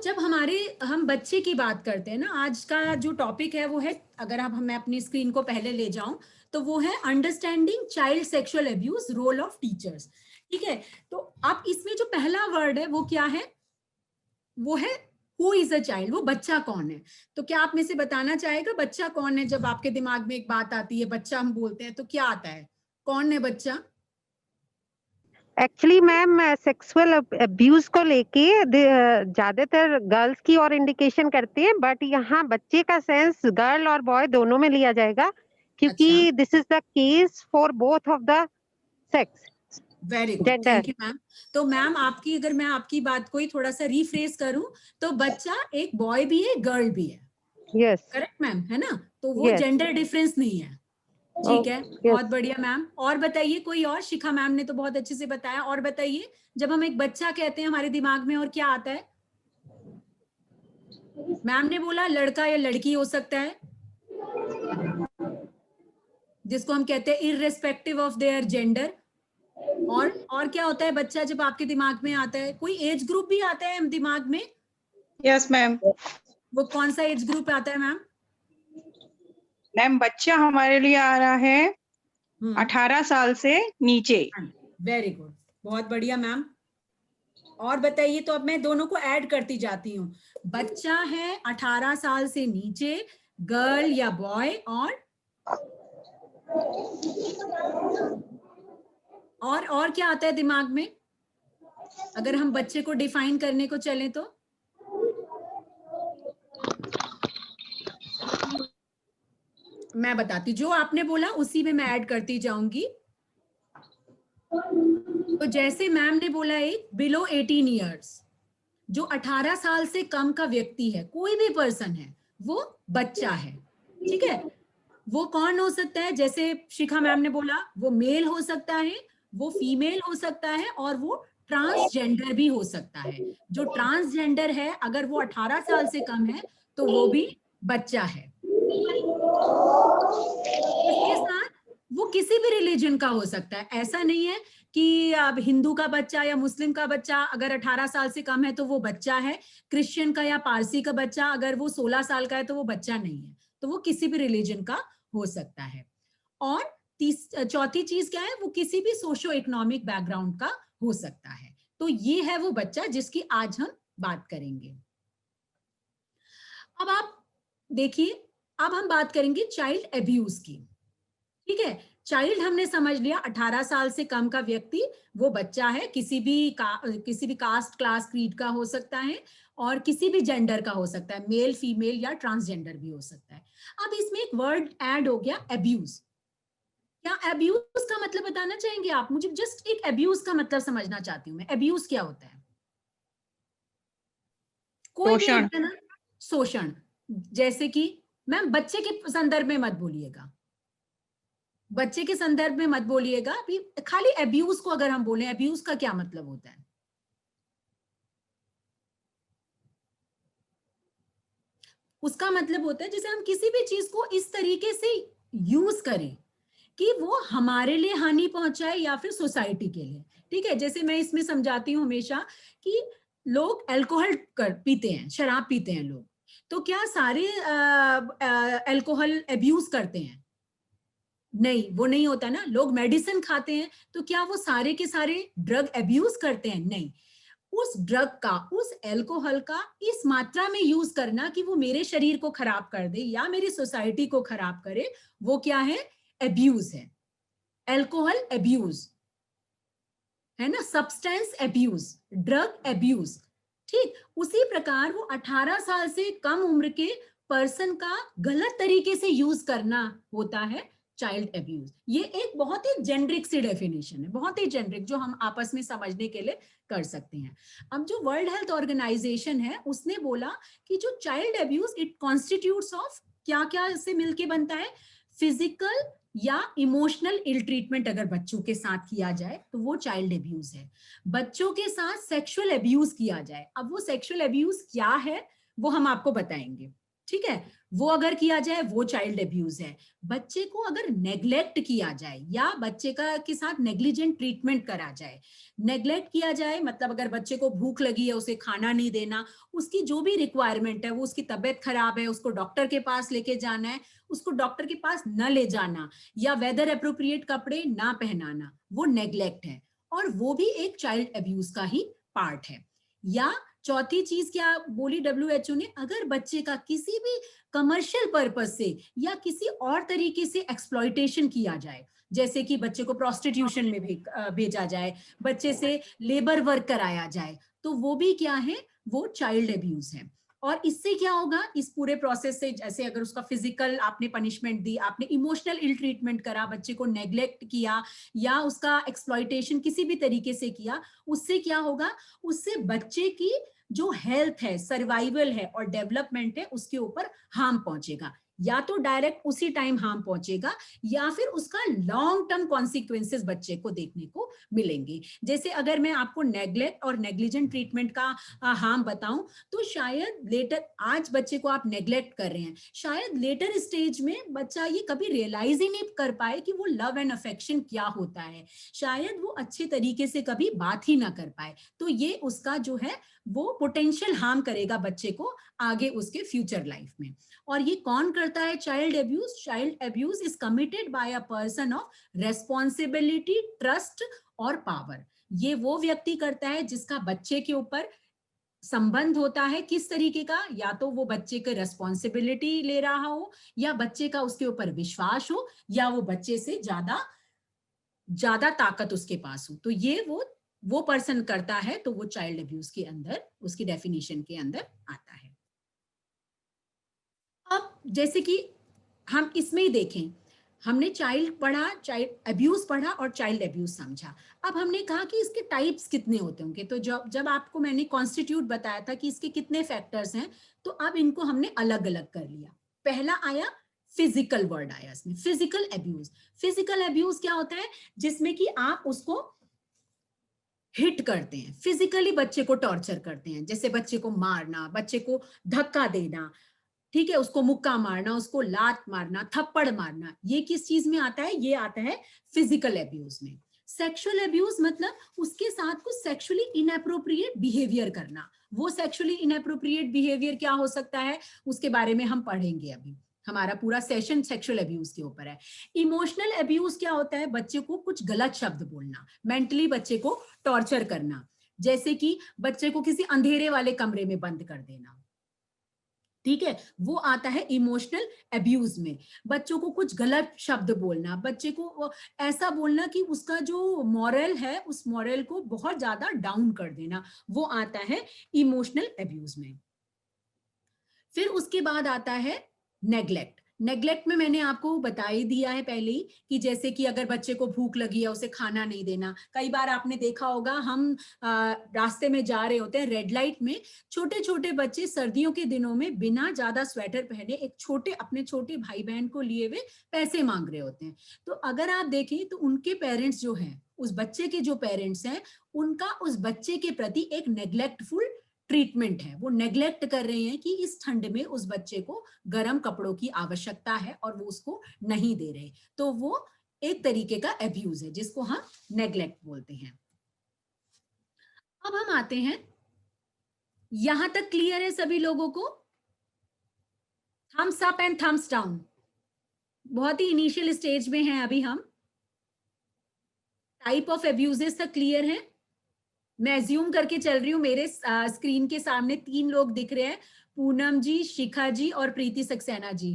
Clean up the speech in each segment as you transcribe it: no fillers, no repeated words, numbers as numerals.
जब हम बच्चे की बात करते हैं ना, आज का जो टॉपिक है वो है, अगर आप मैं अपनी स्क्रीन को पहले ले जाऊं तो वो है understanding child sexual abuse, role of teachers. ठीक है, तो आप इसमें जो पहला वर्ड है वो क्या है? वो है हु इज अ चाइल्ड, वो बच्चा कौन है। तो क्या आप में से बताना चाहेगा बच्चा कौन है? जब आपके दिमाग में एक बात आती है, बच्चा हम बोलते हैं, तो क्या आता है? कौन है बच्चा? एक्चुअली मैम सेक्सुअल अब्यूज को लेके ज्यादातर गर्ल्स की और इंडिकेशन करते हैं, बट यहाँ बच्चे का सेंस गर्ल और बॉय दोनों में लिया जाएगा, अच्छा, क्योंकि this is the case for both of the sex, very good, gender. Thank you ma'am. तो मैम आपकी, अगर मैं आपकी बात को ही थोड़ा सा रिफ्रेस करूं, तो बच्चा एक बॉय भी है, गर्ल भी है। यस, करेक्ट मैम, है ना? तो वो यस, जेंडर डिफरेंस नहीं है। ठीक है, बहुत यस। बढ़िया मैम। और बताइए कोई और, शिखा मैम ने तो बहुत अच्छे से बताया। और बताइए, जब हम एक बच्चा कहते हैं हमारे दिमाग में और क्या आता है? मैम ने बोला लड़का या लड़की हो सकता है, जिसको हम कहते हैं इररेस्पेक्टिव ऑफ देयर जेंडर। और क्या होता है बच्चा जब आपके दिमाग में आता है? कोई एज ग्रुप भी आता है दिमाग में? Yes ma'am. वो कौन सा एज ग्रुप आता है मैम? मैम बच्चा हमारे लिए आ रहा है 18 साल से नीचे। वेरी गुड, बहुत बढ़िया मैम। और बताइए, तो अब मैं दोनों को ऐड करती जाती हूँ। बच्चा है 18 साल से नीचे, गर्ल या बॉय, और क्या आता है दिमाग में अगर हम बच्चे को डिफाइन करने को चलें तो? मैं बताती, जो आपने बोला उसी में मैं ऐड करती जाऊंगी। तो जैसे मैम ने बोला एक बिलो 18 ईयर्स, जो 18 साल से कम का व्यक्ति है, कोई भी पर्सन है, वो बच्चा है। ठीक है, वो कौन हो सकता है? जैसे शिखा मैम ने बोला, वो मेल हो सकता है, वो फीमेल हो सकता है, और वो ट्रांसजेंडर भी हो सकता है। जो ट्रांसजेंडर है, अगर वो 18 साल से कम है तो वो भी बच्चा है। इसके साथ वो किसी भी रिलीजन का हो सकता है। ऐसा नहीं है कि अब हिंदू का बच्चा या मुस्लिम का बच्चा अगर 18 साल से कम है तो वो बच्चा है, क्रिश्चियन का या पारसी का बच्चा अगर वो 16 साल का है तो वो बच्चा नहीं है। तो वो किसी भी रिलीजन का हो सकता है। और चौथी चीज क्या है? वो किसी भी सोशो इकोनॉमिक बैकग्राउंड का हो सकता है। तो ये है वो बच्चा जिसकी आज हम बात करेंगे। अब आप देखिए, अब हम बात करेंगे चाइल्ड अब्यूज की। ठीक है, चाइल्ड हमने समझ लिया, 18 साल से कम का व्यक्ति वो बच्चा है, किसी भी कास्ट, क्लास, क्रीड का हो सकता है, और किसी भी जेंडर का हो सकता है, मेल, फीमेल या ट्रांसजेंडर भी हो सकता है। अब इसमें एक वर्ड ऐड हो गया, अब्यूज। क्या अब्यूज का मतलब बताना चाहेंगे आप मुझे? जस्ट एक अब्यूज का मतलब समझना चाहती हूँ मैं, अब्यूज क्या होता है? कोई भी शोषण। होता है ना, शोषण। जैसे कि मैम बच्चे के संदर्भ में मत बोलिएगा, बच्चे के संदर्भ में मत बोलिएगा। अभी खाली अब्यूज को अगर हम बोले, अब्यूज का क्या मतलब होता है? उसका मतलब होता है जैसे हम किसी भी चीज को इस तरीके से यूज करें कि वो हमारे लिए हानि पहुंचाए या फिर सोसाइटी के लिए। ठीक है, जैसे मैं इसमें समझाती हूँ हमेशा कि लोग अल्कोहल पीते हैं, शराब पीते हैं लोग, तो क्या सारे अल्कोहल अब्यूज करते हैं? नहीं, वो नहीं होता ना। लोग मेडिसिन खाते हैं, तो क्या वो सारे के सारे ड्रग अब्यूज करते हैं? नहीं। उस ड्रग का, उस अल्कोहल का इस मात्रा में यूज करना कि वो मेरे शरीर को खराब कर दे या मेरी सोसाइटी को खराब करे, वो क्या है? अब्यूज है। अल्कोहल अब्यूज है ना, सब्सटेंस अब्यूज, ड्रग अब्यूज। ठीक उसी प्रकार वो 18 साल से कम उम्र के पर्सन का गलत तरीके से यूज करना होता है चाइल्ड अब्यूज। ये एक बहुत ही जेनरिक सी डेफिनेशन है, बहुत ही जेनरिक, जो हम आपस में समझने के लिए कर सकते हैं। अब जो वर्ल्ड हेल्थ ऑर्गेनाइजेशन है उसने बोला कि जो child abuse it constitutes of क्या क्या से मिलके बनता है? फिजिकल या इमोशनल इल ट्रीटमेंट अगर बच्चों के साथ किया जाए तो वो चाइल्ड अब्यूज है। बच्चों के साथ सेक्सुअल अब्यूज किया जाए, अब वो सेक्सुअल अब्यूज क्या है वो हम आपको बताएंगे। ठीक है, वो अगर किया जाए वो चाइल्ड अब्यूज है। बच्चे को अगर नेग्लेक्ट किया जाए या बच्चे का के साथ नेग्लिजेंट ट्रीटमेंट करा जाए, नेग्लेक्ट किया जाए मतलब अगर बच्चे को भूख लगी है उसे खाना नहीं देना, उसकी जो भी रिक्वायरमेंट है, वो उसकी तबीयत खराब है उसको डॉक्टर के पास लेके जाना है, उसको डॉक्टर के पास न ले जाना या वेदर अप्रोप्रिएट कपड़े ना पहनाना, वो नेग्लेक्ट है और वो भी एक चाइल्ड अब्यूज का ही पार्ट है। या चौथी चीज क्या बोली WHO ने, अगर बच्चे का किसी भी कमर्शियल पर्पस से या किसी और तरीके से एक्सप्लॉइटेशन किया जाए, जैसे कि बच्चे को प्रोस्टिट्यूशन में भेजा जाए, बच्चे से लेबर वर्क कराया जाए, तो वो भी क्या है, वो चाइल्ड अब्यूज है। और इससे क्या होगा, इस पूरे प्रोसेस से, जैसे अगर उसका फिजिकल आपने पनिशमेंट दी, आपने इमोशनल इल ट्रीटमेंट करा, बच्चे को नेग्लेक्ट किया या उसका एक्सप्लॉइटेशन किसी भी तरीके से किया, उससे क्या होगा, उससे बच्चे की जो हेल्थ है, सर्वाइवल है और डेवलपमेंट है, उसके ऊपर हार्म पहुंचेगा। या तो डायरेक्ट उसी टाइम हार्म पहुंचेगा या फिर उसका लॉन्ग टर्म कॉन्सिक्वेंसेस बच्चे को देखने को मिलेंगे। जैसे अगर मैं आपको नेग्लेक्ट और नेग्लिजेंट ट्रीटमेंट का हार्म बताऊं, तो शायद लेटर, आज बच्चे को आप नेग्लेक्ट कर रहे हैं, शायद लेटर स्टेज में बच्चा ये कभी रियलाइज ही नहीं कर पाए कि वो लव एंड अफेक्शन क्या होता है, शायद वो अच्छे तरीके से कभी बात ही ना कर पाए। तो ये उसका जो है वो पोटेंशियल हार्म करेगा बच्चे को आगे उसके फ्यूचर लाइफ में। और ये कौन करता है child abuse? Child abuse is committed by a person of responsibility, trust और पावर। ये वो व्यक्ति करता है जिसका बच्चे के ऊपर संबंध होता है, किस तरीके का, या तो वो बच्चे के रेस्पॉन्सिबिलिटी ले रहा हो, या बच्चे का उसके ऊपर विश्वास हो, या वो बच्चे से ज्यादा ताकत उसके पास हो। तो ये वो पर्सन करता है, तो वो चाइल्ड अब्यूज के अंदर, उसकी डेफिनेशन के अंदर आता है। अब जैसे कि हम इसमें ही देखें, हमने चाइल्ड पढ़ा, चाइल्ड अब्यूज पढ़ा और चाइल्ड अब्यूज समझा। अब हमने कहा कि इसके टाइप्स कितने होते होंगे, तो जब आपको मैंने कॉन्स्टिट्यूट बताया था कि इसके कितने फैक्टर्स हैं, तो अब इनको हमने अलग अलग कर लिया। पहला आया फिजिकल, वर्ड आया इसमें, फिजिकल अब्यूज। फिजिकल अब्यूज क्या होता है? जिसमें कि आप उसको हिट करते हैं, फिजिकली बच्चे को टॉर्चर करते हैं, जैसे बच्चे को मारना, बच्चे को धक्का देना, ठीक है, उसको मुक्का मारना, उसको लात मारना, थप्पड़ मारना। ये किस चीज में आता है? ये आता है फिजिकल अब्यूज में। सेक्सुअल अब्यूज मतलब उसके साथ कुछ सेक्सुअली इनएप्रोप्रिएट बिहेवियर करना। वो सेक्सुअली इनएप्रोप्रिएट बिहेवियर क्या हो सकता है, उसके बारे में हम पढ़ेंगे। अभी हमारा पूरा सेशन सेक्सुअल अब्यूज के ऊपर है। इमोशनल अब्यूज क्या होता है? बच्चे को कुछ गलत शब्द बोलना, मेंटली बच्चे को टॉर्चर करना, जैसे कि बच्चे को किसी अंधेरे वाले कमरे में बंद कर देना, ठीक है, वो आता है इमोशनल अब्यूज में। बच्चों को कुछ गलत शब्द बोलना, बच्चे को ऐसा बोलना कि उसका जो मॉरल है, उस मॉरल को बहुत ज्यादा डाउन कर देना, वो आता है इमोशनल अब्यूज में। फिर उसके बाद आता है नेग्लेक्ट। नेग्लेक्ट में मैंने आपको बता ही दिया है पहले ही कि जैसे कि अगर बच्चे को भूख लगी है, उसे खाना नहीं देना। कई बार आपने देखा होगा, हम रास्ते में जा रहे होते हैं, रेड लाइट में छोटे छोटे बच्चे सर्दियों के दिनों में बिना ज्यादा स्वेटर पहने एक अपने छोटे भाई बहन को लिए हुए पैसे मांग रहे होते हैं। तो अगर आप देखें तो उनके पेरेंट्स जो हैं, उस बच्चे के जो पेरेंट्स हैं, उनका उस बच्चे के प्रति एक नेग्लेक्टफुल ट्रीटमेंट है। वो नेग्लेक्ट कर रहे हैं कि इस ठंड में उस बच्चे को गर्म कपड़ों की आवश्यकता है और वो उसको नहीं दे रहे। तो वो एक तरीके का अब्यूज है जिसको हम नेग्लेक्ट बोलते हैं। अब हम आते हैं, यहां तक क्लियर है सभी लोगों को? Thumbs up and thumbs down. बहुत ही इनिशियल स्टेज में हैं अभी हम। टाइप ऑफ अब्यूजेस तक क्लियर है? मैं एज्यूम करके चल रही हूँ, मेरे स्क्रीन के सामने 3 लोग दिख रहे हैं, पूनम जी, शिखा जी और Preeti Saxena ji.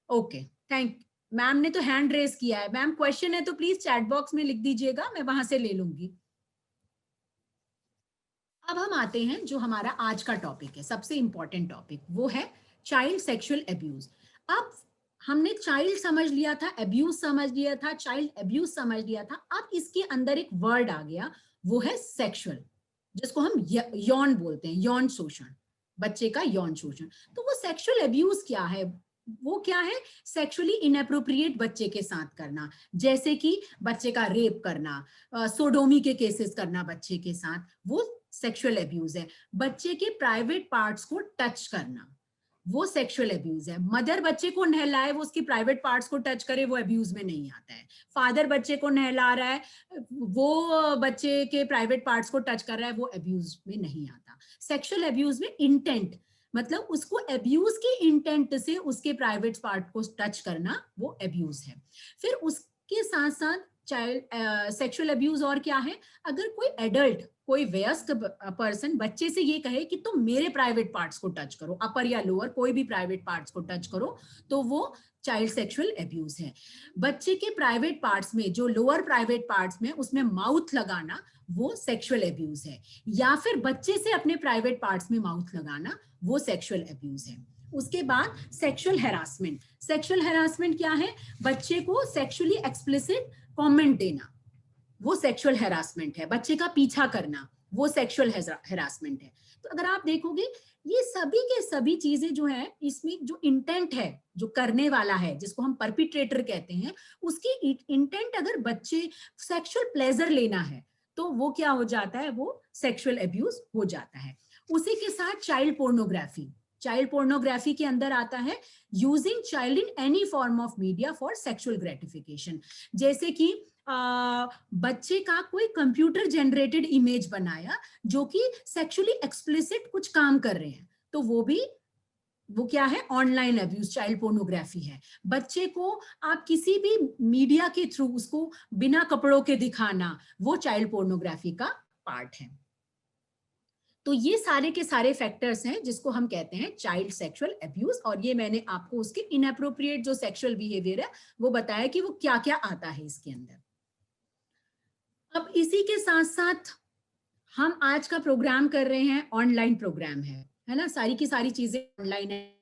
Okay, thank. Ma'am ने तो हैंड रेस किया है। मैम क्वेश्चन है तो प्लीज चैट बॉक्स में लिख दीजिएगा, मैं वहां से ले लूंगी। अब हम आते हैं जो हमारा आज का टॉपिक है, सबसे इंपॉर्टेंट टॉपिक, वो है चाइल्ड सेक्सुअल अब्यूज। अब हमने चाइल्ड समझ लिया था, अब्यूज समझ लिया था, चाइल्ड अब्यूज समझ लिया था। अब इसके अंदर एक वर्ड आ गया, वो है सेक्सुअल, जिसको हम यौन बोलते हैं, यौन शोषण, बच्चे का यौन शोषण। तो वो सेक्सुअल अब्यूज क्या है? वो क्या है? सेक्सुअली इनएप्रोप्रिएट बच्चे के साथ करना, जैसे कि बच्चे का रेप करना, सोडोमी के केसेस करना बच्चे के साथ, वो सेक्सुअल अब्यूज है। बच्चे के प्राइवेट पार्ट्स को टच करना, वो सेक्सुअल अब्यूज है। मदर बच्चे को नहलाए, वो उसकी प्राइवेट पार्ट्स को टच करे, वो अब्यूज में नहीं आता है। फादर बच्चे को नहला रहा है, वो बच्चे के प्राइवेट पार्ट्स को टच कर रहा है, वो अब्यूज में नहीं आता। सेक्सुअल अब्यूज में इंटेंट, मतलब उसको अब्यूज की इंटेंट से उसके प्राइवेट पार्ट को टच करना, वो अब्यूज है। फिर उसके साथ साथ चाइल्ड सेक्सुअल अब्यूज और क्या है, अगर कोई एडल्ट, कोई वयस्क पर्सन बच्चे से ये कहे कि तुम मेरे प्राइवेट पार्ट्स को टच करो, अपर या लोअर कोई भी प्राइवेट पार्ट्स को टच करो, तो वो चाइल्ड सेक्सुअल अब्यूज है। बच्चे के प्राइवेट पार्ट्स में, जो लोअर प्राइवेट पार्ट्स में, उसमें माउथ लगाना, वो सेक्सुअल अब्यूज है। या फिर बच्चे से अपने प्राइवेट पार्ट्स में माउथ लगाना, वो सेक्सुअल अब्यूज है। उसके बाद सेक्सुअल हैरासमेंट। सेक्सुअल हैरासमेंट क्या है, बच्चे को सेक्सुअली एक्सप्लिसिट कमेंट देना, वो सेक्सुअल हैरासमेंट है। बच्चे का पीछा करना, वो सेक्सुअल हैरासमेंट है। तो अगर आप देखोगे ये सभी के सभी चीजें जो है, इसमें जो इंटेंट है, जो करने वाला है, जिसको हम परपिट्रेटर कहते हैं, उसकी इंटेंट अगर बच्चे सेक्सुअल प्लेजर लेना है, तो वो क्या हो जाता है, वो सेक्सुअल अब्यूज हो जाता है। उसी के साथ चाइल्ड पोर्नोग्राफी। चाइल्ड पोर्नोग्राफी के अंदर आता है using child in any form of media for sexual gratification. जैसे कि बच्चे का कोई कंप्यूटर जनरेटेड इमेज बनाया जो कि सेक्सुअली एक्सप्लिसिट कुछ काम कर रहे हैं, तो वो क्या है, ऑनलाइन अब्यूज, चाइल्ड पोर्नोग्राफी है। बच्चे को आप किसी भी मीडिया के थ्रू उसको बिना कपड़ों के दिखाना, वो चाइल्ड पोर्नोग्राफी का पार्ट है। तो ये सारे के सारे फैक्टर्स हैं जिसको हम कहते हैं चाइल्ड सेक्सुअल अब्यूज। और ये मैंने आपको उसके इनएप्रोप्रिएट जो सेक्सुअल बिहेवियर है वो बताया कि वो क्या क्या आता है इसके अंदर। अब इसी के साथ साथ हम आज का प्रोग्राम कर रहे हैं, ऑनलाइन प्रोग्राम है ना, सारी की सारी चीजें ऑनलाइन है।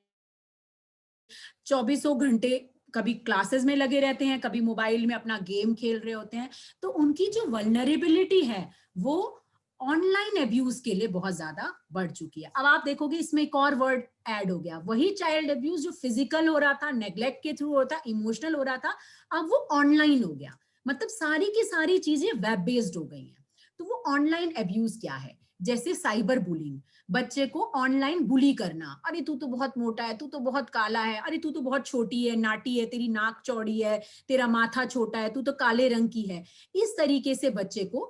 24 घंटे कभी क्लासेस में लगे रहते हैं, कभी मोबाइल में अपना गेम खेल रहे होते हैं। तो उनकी जो वल्नरेबिलिटी है वो ऑनलाइन अब्यूज के लिए बहुत ज्यादा बढ़ चुकी है। अब आप देखोगे इसमें एक और वर्ड ऐड हो गया, वही चाइल्ड अब्यूज जो फिजिकल हो रहा था, नेग्लेक्ट के थ्रू होता, इमोशनल हो रहा था, अब वो ऑनलाइन हो गया। मतलब सारी की सारी चीजें वेब बेस्ड हो गई हैं। तो वो ऑनलाइन अब्यूज क्या है, जैसे साइबर बुलिंग, बच्चे को ऑनलाइन बुली करना, अरे तू तो बहुत मोटा है, तू तो बहुत काला है, अरे तू तो बहुत छोटी है, नाटी है, तेरी नाक चौड़ी है, तेरा माथा छोटा है, तू तो काले रंग की है। इस तरीके से बच्चे को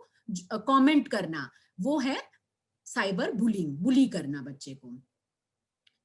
कमेंट करना, वो है साइबर बुलिंग, बुली करना बच्चे को।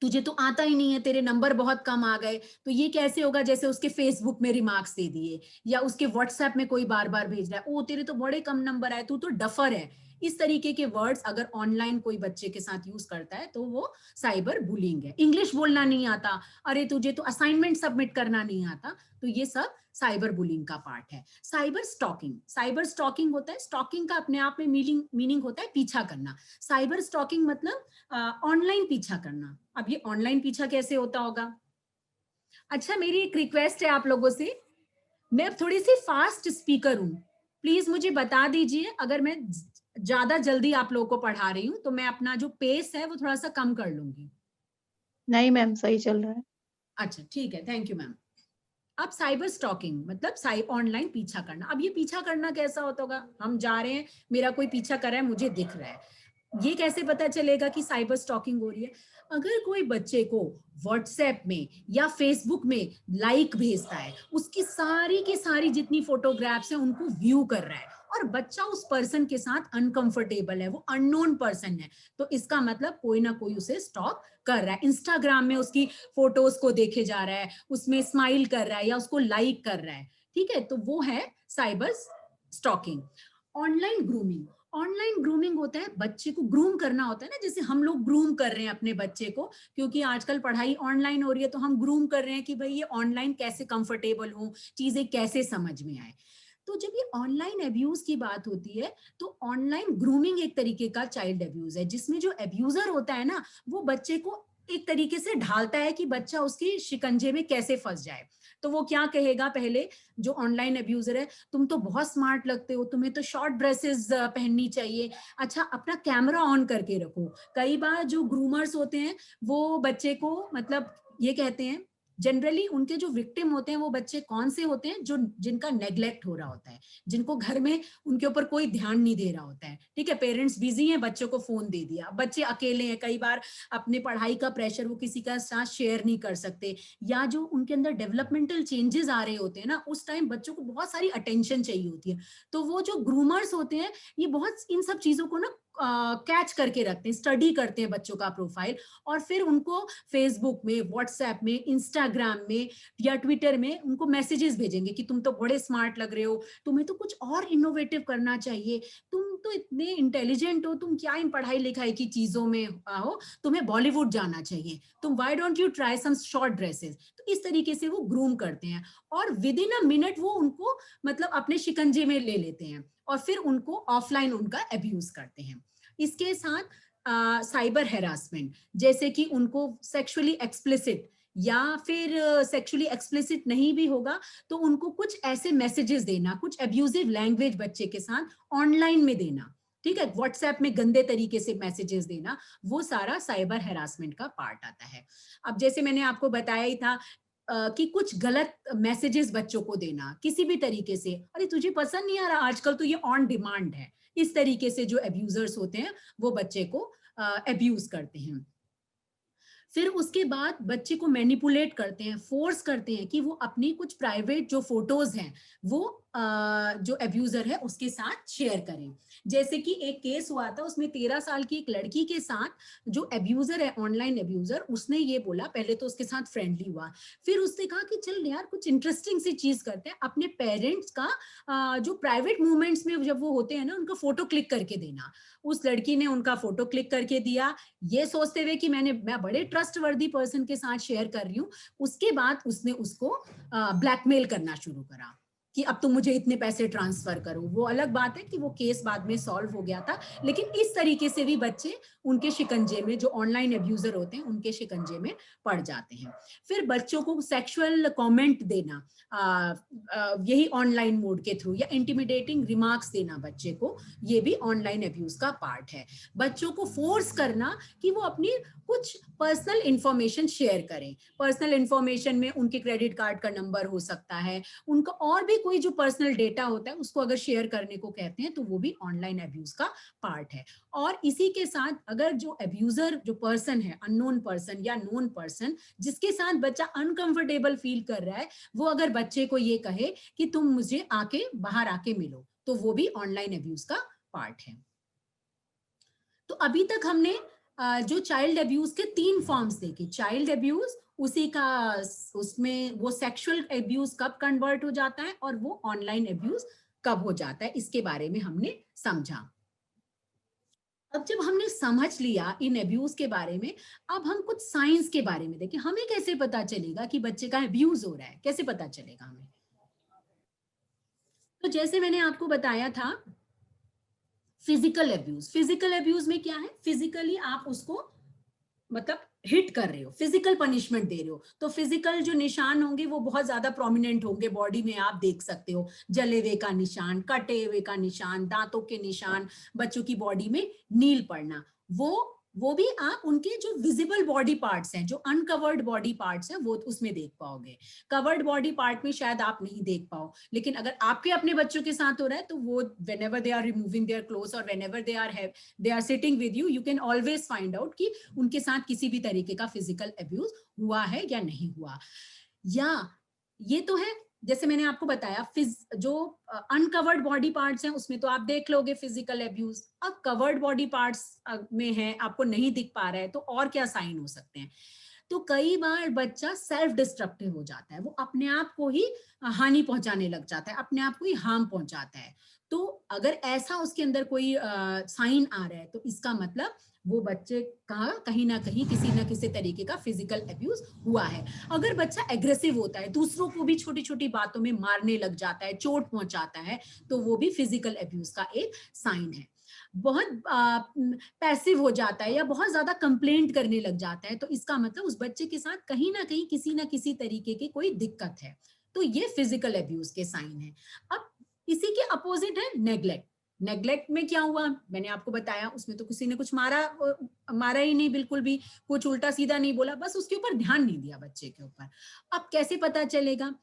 तुझे तो आता ही नहीं है, तेरे नंबर बहुत कम आ गए, तो ये कैसे होगा, जैसे उसके फेसबुक में रिमार्क्स दे दिए या उसके व्हाट्सएप में कोई बार बार भेज रहा है, ओ तेरे तो बड़े कम नंबर आए, तू तो डफर है। इस तरीके के वर्ड्स अगर ऑनलाइन कोई बच्चे के साथ यूज करता है तो वो साइबर बुलिंग है। इंग्लिश बोलना नहीं आता, अरे तुझे तो असाइनमेंट सबमिट करना नहीं आता, तो ये सब साइबर बुलिंग का पार्ट है। साइबर स्टॉकिंग, साइबर स्टॉकिंग होता है, स्टॉकिंग का अपने आप में मीनिंग होता है पीछा करना। साइबर स्टॉकिंग मतलब ऑनलाइन पीछा करना। अब ये ऑनलाइन पीछा कैसे होता होगा? अच्छा, मेरी एक रिक्वेस्ट है आप लोगों से, मैं अब थोड़ी सी फास्ट स्पीकर हूँ, प्लीज मुझे बता दीजिए अगर मैं ज्यादा जल्दी आप लोगों को पढ़ा रही हूँ, तो मैं अपना जो पेस है वो थोड़ा सा कम कर लूंगी। नहीं मैम, सही चल रहा है। अच्छा ठीक है, थैंक यू मैम। अब साइबर स्टॉकिंग मतलब ऑनलाइन पीछा करना। अब ये पीछा करना कैसा होता होगा, हम जा रहे हैं, मेरा कोई पीछा कर रहा है, मुझे दिख रहा है, ये कैसे पता चलेगा कि साइबर स्टॉकिंग हो रही है? अगर कोई बच्चे को व्हाट्सएप में या फेसबुक में लाइक भेजता है, उसकी सारी की सारी जितनी फोटोग्राफ्स हैं उनको व्यू कर रहा है, और बच्चा उस पर्सन के साथ अनकंफर्टेबल है, वो अननोन पर्सन है, तो इसका मतलब कोई ना कोई उसे स्टॉक कर रहा है। इंस्टाग्राम में उसकी फोटोज को देखे जा रहा है, उसमें स्माइल कर रहा है या उसको लाइक कर रहा है, ठीक है, तो वो है cyber stalking. Online grooming, online grooming होता है बच्चे को ग्रूम करना होता है ना, जैसे हम लोग ग्रूम कर रहे हैं अपने बच्चे को, क्योंकि आजकल पढ़ाई ऑनलाइन हो रही है, तो हम ग्रूम कर रहे हैं कि भाई ये ऑनलाइन कैसे कंफर्टेबल हो, चीजें कैसे समझ में आए। तो जब ये ऑनलाइन अब्यूज की बात होती है, तो ऑनलाइन ग्रूमिंग एक तरीके का चाइल्ड अब्यूज है, जिसमें जो अब्यूजर होता है ना, वो बच्चे को एक तरीके से ढालता है कि बच्चा उसकी शिकंजे में कैसे फंस जाए। तो वो क्या कहेगा, पहले जो ऑनलाइन अब्यूजर है, तुम तो बहुत स्मार्ट लगते हो, तुम्हें तो शॉर्ट ड्रेसेस पहननी चाहिए, अच्छा अपना कैमरा ऑन करके रखो। कई बार जो ग्रूमर्स होते हैं वो बच्चे को मतलब ये कहते हैं जनरली उनके जो विक्टिम होते हैं वो बच्चे कौन से होते हैं, जो जिनका नेग्लेक्ट हो रहा होता है, जिनको घर में उनके ऊपर कोई ध्यान नहीं दे रहा होता है। ठीक है, पेरेंट्स बिजी हैं, बच्चों को फोन दे दिया, बच्चे अकेले हैं, कई बार अपने पढ़ाई का प्रेशर वो किसी का साथ शेयर नहीं कर सकते, या जो उनके अंदर डेवलपमेंटल चेंजेस आ रहे होते हैं ना, उस टाइम बच्चों को बहुत सारी अटेंशन चाहिए होती है। तो वो जो ग्रूमर्स होते हैं ये बहुत इन सब चीजों को ना कैच करके रखते हैं, स्टडी करते हैं बच्चों का प्रोफाइल, और फिर उनको फेसबुक में, व्हाट्सएप में, इंस्टाग्राम में या ट्विटर में उनको मैसेजेस भेजेंगे कि तुम तो बड़े स्मार्ट लग रहे हो, तुम्हें तो कुछ और इनोवेटिव करना चाहिए, तुम तो इतने इंटेलिजेंट हो, तुम क्या इन पढ़ाई लिखाई की चीजों में हो, तुम्हें बॉलीवुड जाना चाहिए, तुम why don't you try some short dresses. तो इस तरीके से वो ग्रूम करते हैं और विद इन अ मिनट वो उनको मतलब अपने शिकंजे में ले लेते हैं और फिर उनको ऑफलाइन उनका अब्यूज करते हैं। इसके साथ साइबर हेरासमेंट, जैसे कि उनको सेक्सुअली एक्सप्लिसिट या फिर सेक्सुअली एक्सप्लिसिट नहीं भी होगा तो उनको कुछ ऐसे मैसेजेस देना, कुछ अब्यूजिव लैंग्वेज बच्चे के साथ ऑनलाइन में देना, ठीक है, व्हाट्सएप में गंदे तरीके से मैसेजेस देना, वो सारा साइबर हेरासमेंट का पार्ट आता है। अब जैसे मैंने आपको बताया ही था कि कुछ गलत मैसेजेस बच्चों को देना किसी भी तरीके से, अरे तुझे पसंद नहीं आ रहा, आजकल तो ये ऑन डिमांड है, इस तरीके से जो अब्यूजर्स होते हैं वो बच्चे को अब्यूज करते हैं। फिर उसके बाद बच्चे को मैनिपुलेट करते हैं, फोर्स करते हैं कि वो अपनी कुछ प्राइवेट जो फोटोज हैं वो जो अब्यूजर है उसके साथ शेयर करें। जैसे कि एक केस हुआ था, उसमें 13 साल की एक लड़की के साथ जो अब्यूजर है, ऑनलाइन अब्यूजर, उसने ये बोला, पहले तो उसके साथ फ्रेंडली हुआ, फिर उसने कहा कि चल यार कुछ इंटरेस्टिंग सी चीज करते हैं, अपने पेरेंट्स का जो प्राइवेट मूवमेंट्स में जब वो होते हैं ना उनका फोटो क्लिक करके देना। उस लड़की ने उनका फोटो क्लिक करके दिया, ये सोचते हुए कि मैं बड़े ट्रस्टवर्दी पर्सन के साथ शेयर कर रही हूँ। उसके बाद उसने उसको ब्लैकमेल करना शुरू करा कि अब तुम मुझे इतने पैसे ट्रांसफर करो। वो अलग बात है कि वो केस बाद में सॉल्व हो गया था, लेकिन इस तरीके से भी बच्चे उनके शिकंजे में, जो ऑनलाइन अब्यूजर होते हैं उनके शिकंजे में पड़ जाते हैं। फिर बच्चों को सेक्सुअल कमेंट देना यही ऑनलाइन मोड के थ्रू, या इंटिमिडेटिंग रिमार्क्स देना बच्चे को, ये भी ऑनलाइन अब्यूज का पार्ट है। बच्चों को फोर्स करना कि वो अपनी कुछ पर्सनल इंफॉर्मेशन शेयर करें। पर्सनल इंफॉर्मेशन में उनके क्रेडिट कार्ड का नंबर हो सकता है, उनका और भी कोई जो पर्सनल डेटा होता है उसको अगर शेयर करने को कहते हैं तो वो भी ऑनलाइन अब्यूज का पार्ट है। और इसी के साथ अगर जो अब्यूजर जो पर्सन है, अननोन पर्सन या नोन पर्सन, जिसके साथ बच्चा अनकंफर्टेबल फील कर रहा है, वो अगर बच्चे को ये कहे कि तुम मुझे बाहर आके मिलो, तो वो भी ऑनलाइन अब्यूज का पार्ट है। तो अभी तक हमने जो चाइल्ड अब्यूज के 3 फॉर्म्स देखे। चाइल्ड अब्यूज, उसी का उसमें वो सेक्सुअल अब्यूज कब कन्वर्ट हो जाता है और वो ऑनलाइन अब्यूज कब हो जाता है, इसके बारे में हमने समझा। अब जब हमने समझ लिया इन अब्यूज के बारे में, अब हम कुछ साइंस के बारे में देखें। हमें कैसे पता चलेगा कि बच्चे का अब्यूज हो रहा है, कैसे पता चलेगा हमें? तो जैसे मैंने आपको बताया था, फिजिकल अब्यूज। फिजिकल अब्यूज में क्या है, फिजिकली आप उसको मतलब हिट कर रहे हो, फिजिकल पनिशमेंट दे रहे हो, तो फिजिकल जो निशान होंगे वो बहुत ज्यादा प्रोमिनेंट होंगे बॉडी में, आप देख सकते हो, जले हुए का निशान, कटे हुए का निशान, दांतों के निशान, बच्चों की बॉडी में नील पड़ना, वो भी आप उनके जो विजिबल बॉडी पार्ट्स हैं, जो अनकवर्ड बॉडी पार्ट्स हैं, वो उसमें देख पाओगे। कवर्ड बॉडी पार्ट में शायद आप नहीं देख पाओ, लेकिन अगर आपके अपने बच्चों के साथ हो रहा है तो वो whenever they are removing their clothes और whenever they are sitting with you can always find out कि उनके साथ किसी भी तरीके का फिजिकल अब्यूज हुआ है या नहीं हुआ। या ये तो है, जैसे मैंने आपको बताया, जो अनकवर्ड बॉडी पार्ट्स हैं उसमें तो आप देख लोगे फिजिकल अब्यूज। अब कवर्ड बॉडी पार्ट्स में है, आपको नहीं दिख पा रहा है, तो और क्या साइन हो सकते हैं? तो कई बार बच्चा सेल्फ डिस्ट्रक्टिव हो जाता है, वो अपने आप को ही हानि पहुंचाने लग जाता है, अपने आप को ही हार्म पहुंचाता है। तो अगर ऐसा उसके अंदर कोई साइन आ रहा है तो इसका मतलब वो बच्चे का कहीं ना कहीं किसी ना किसी तरीके का फिजिकल अब्यूज हुआ है। अगर बच्चा एग्रेसिव होता है, दूसरों को भी छोटी छोटी बातों में मारने लग जाता है, चोट पहुंचाता है, तो वो भी फिजिकल अब्यूज का एक साइन है। बहुत पैसिव हो जाता है या बहुत ज्यादा कंप्लेंट करने लग जाता है, तो इसका मतलब उस बच्चे के साथ कहीं ना कहीं किसी ना किसी तरीके की कोई दिक्कत है, तो ये फिजिकल अब्यूज के साइन है। अब इसी के अपोजिट है नेग्लेक्ट। नेग्लेक्ट में क्या हुआ, मैंने आपको बताया, उसमें तो किसी ने कुछ मारा ही नहीं, बिल्कुल भी कुछ उल्टा सीधा नहीं बोला, बस उसके ऊपर ध्यान नहीं दिया बच्चे के ऊपर। अब कैसे पता चलेगा,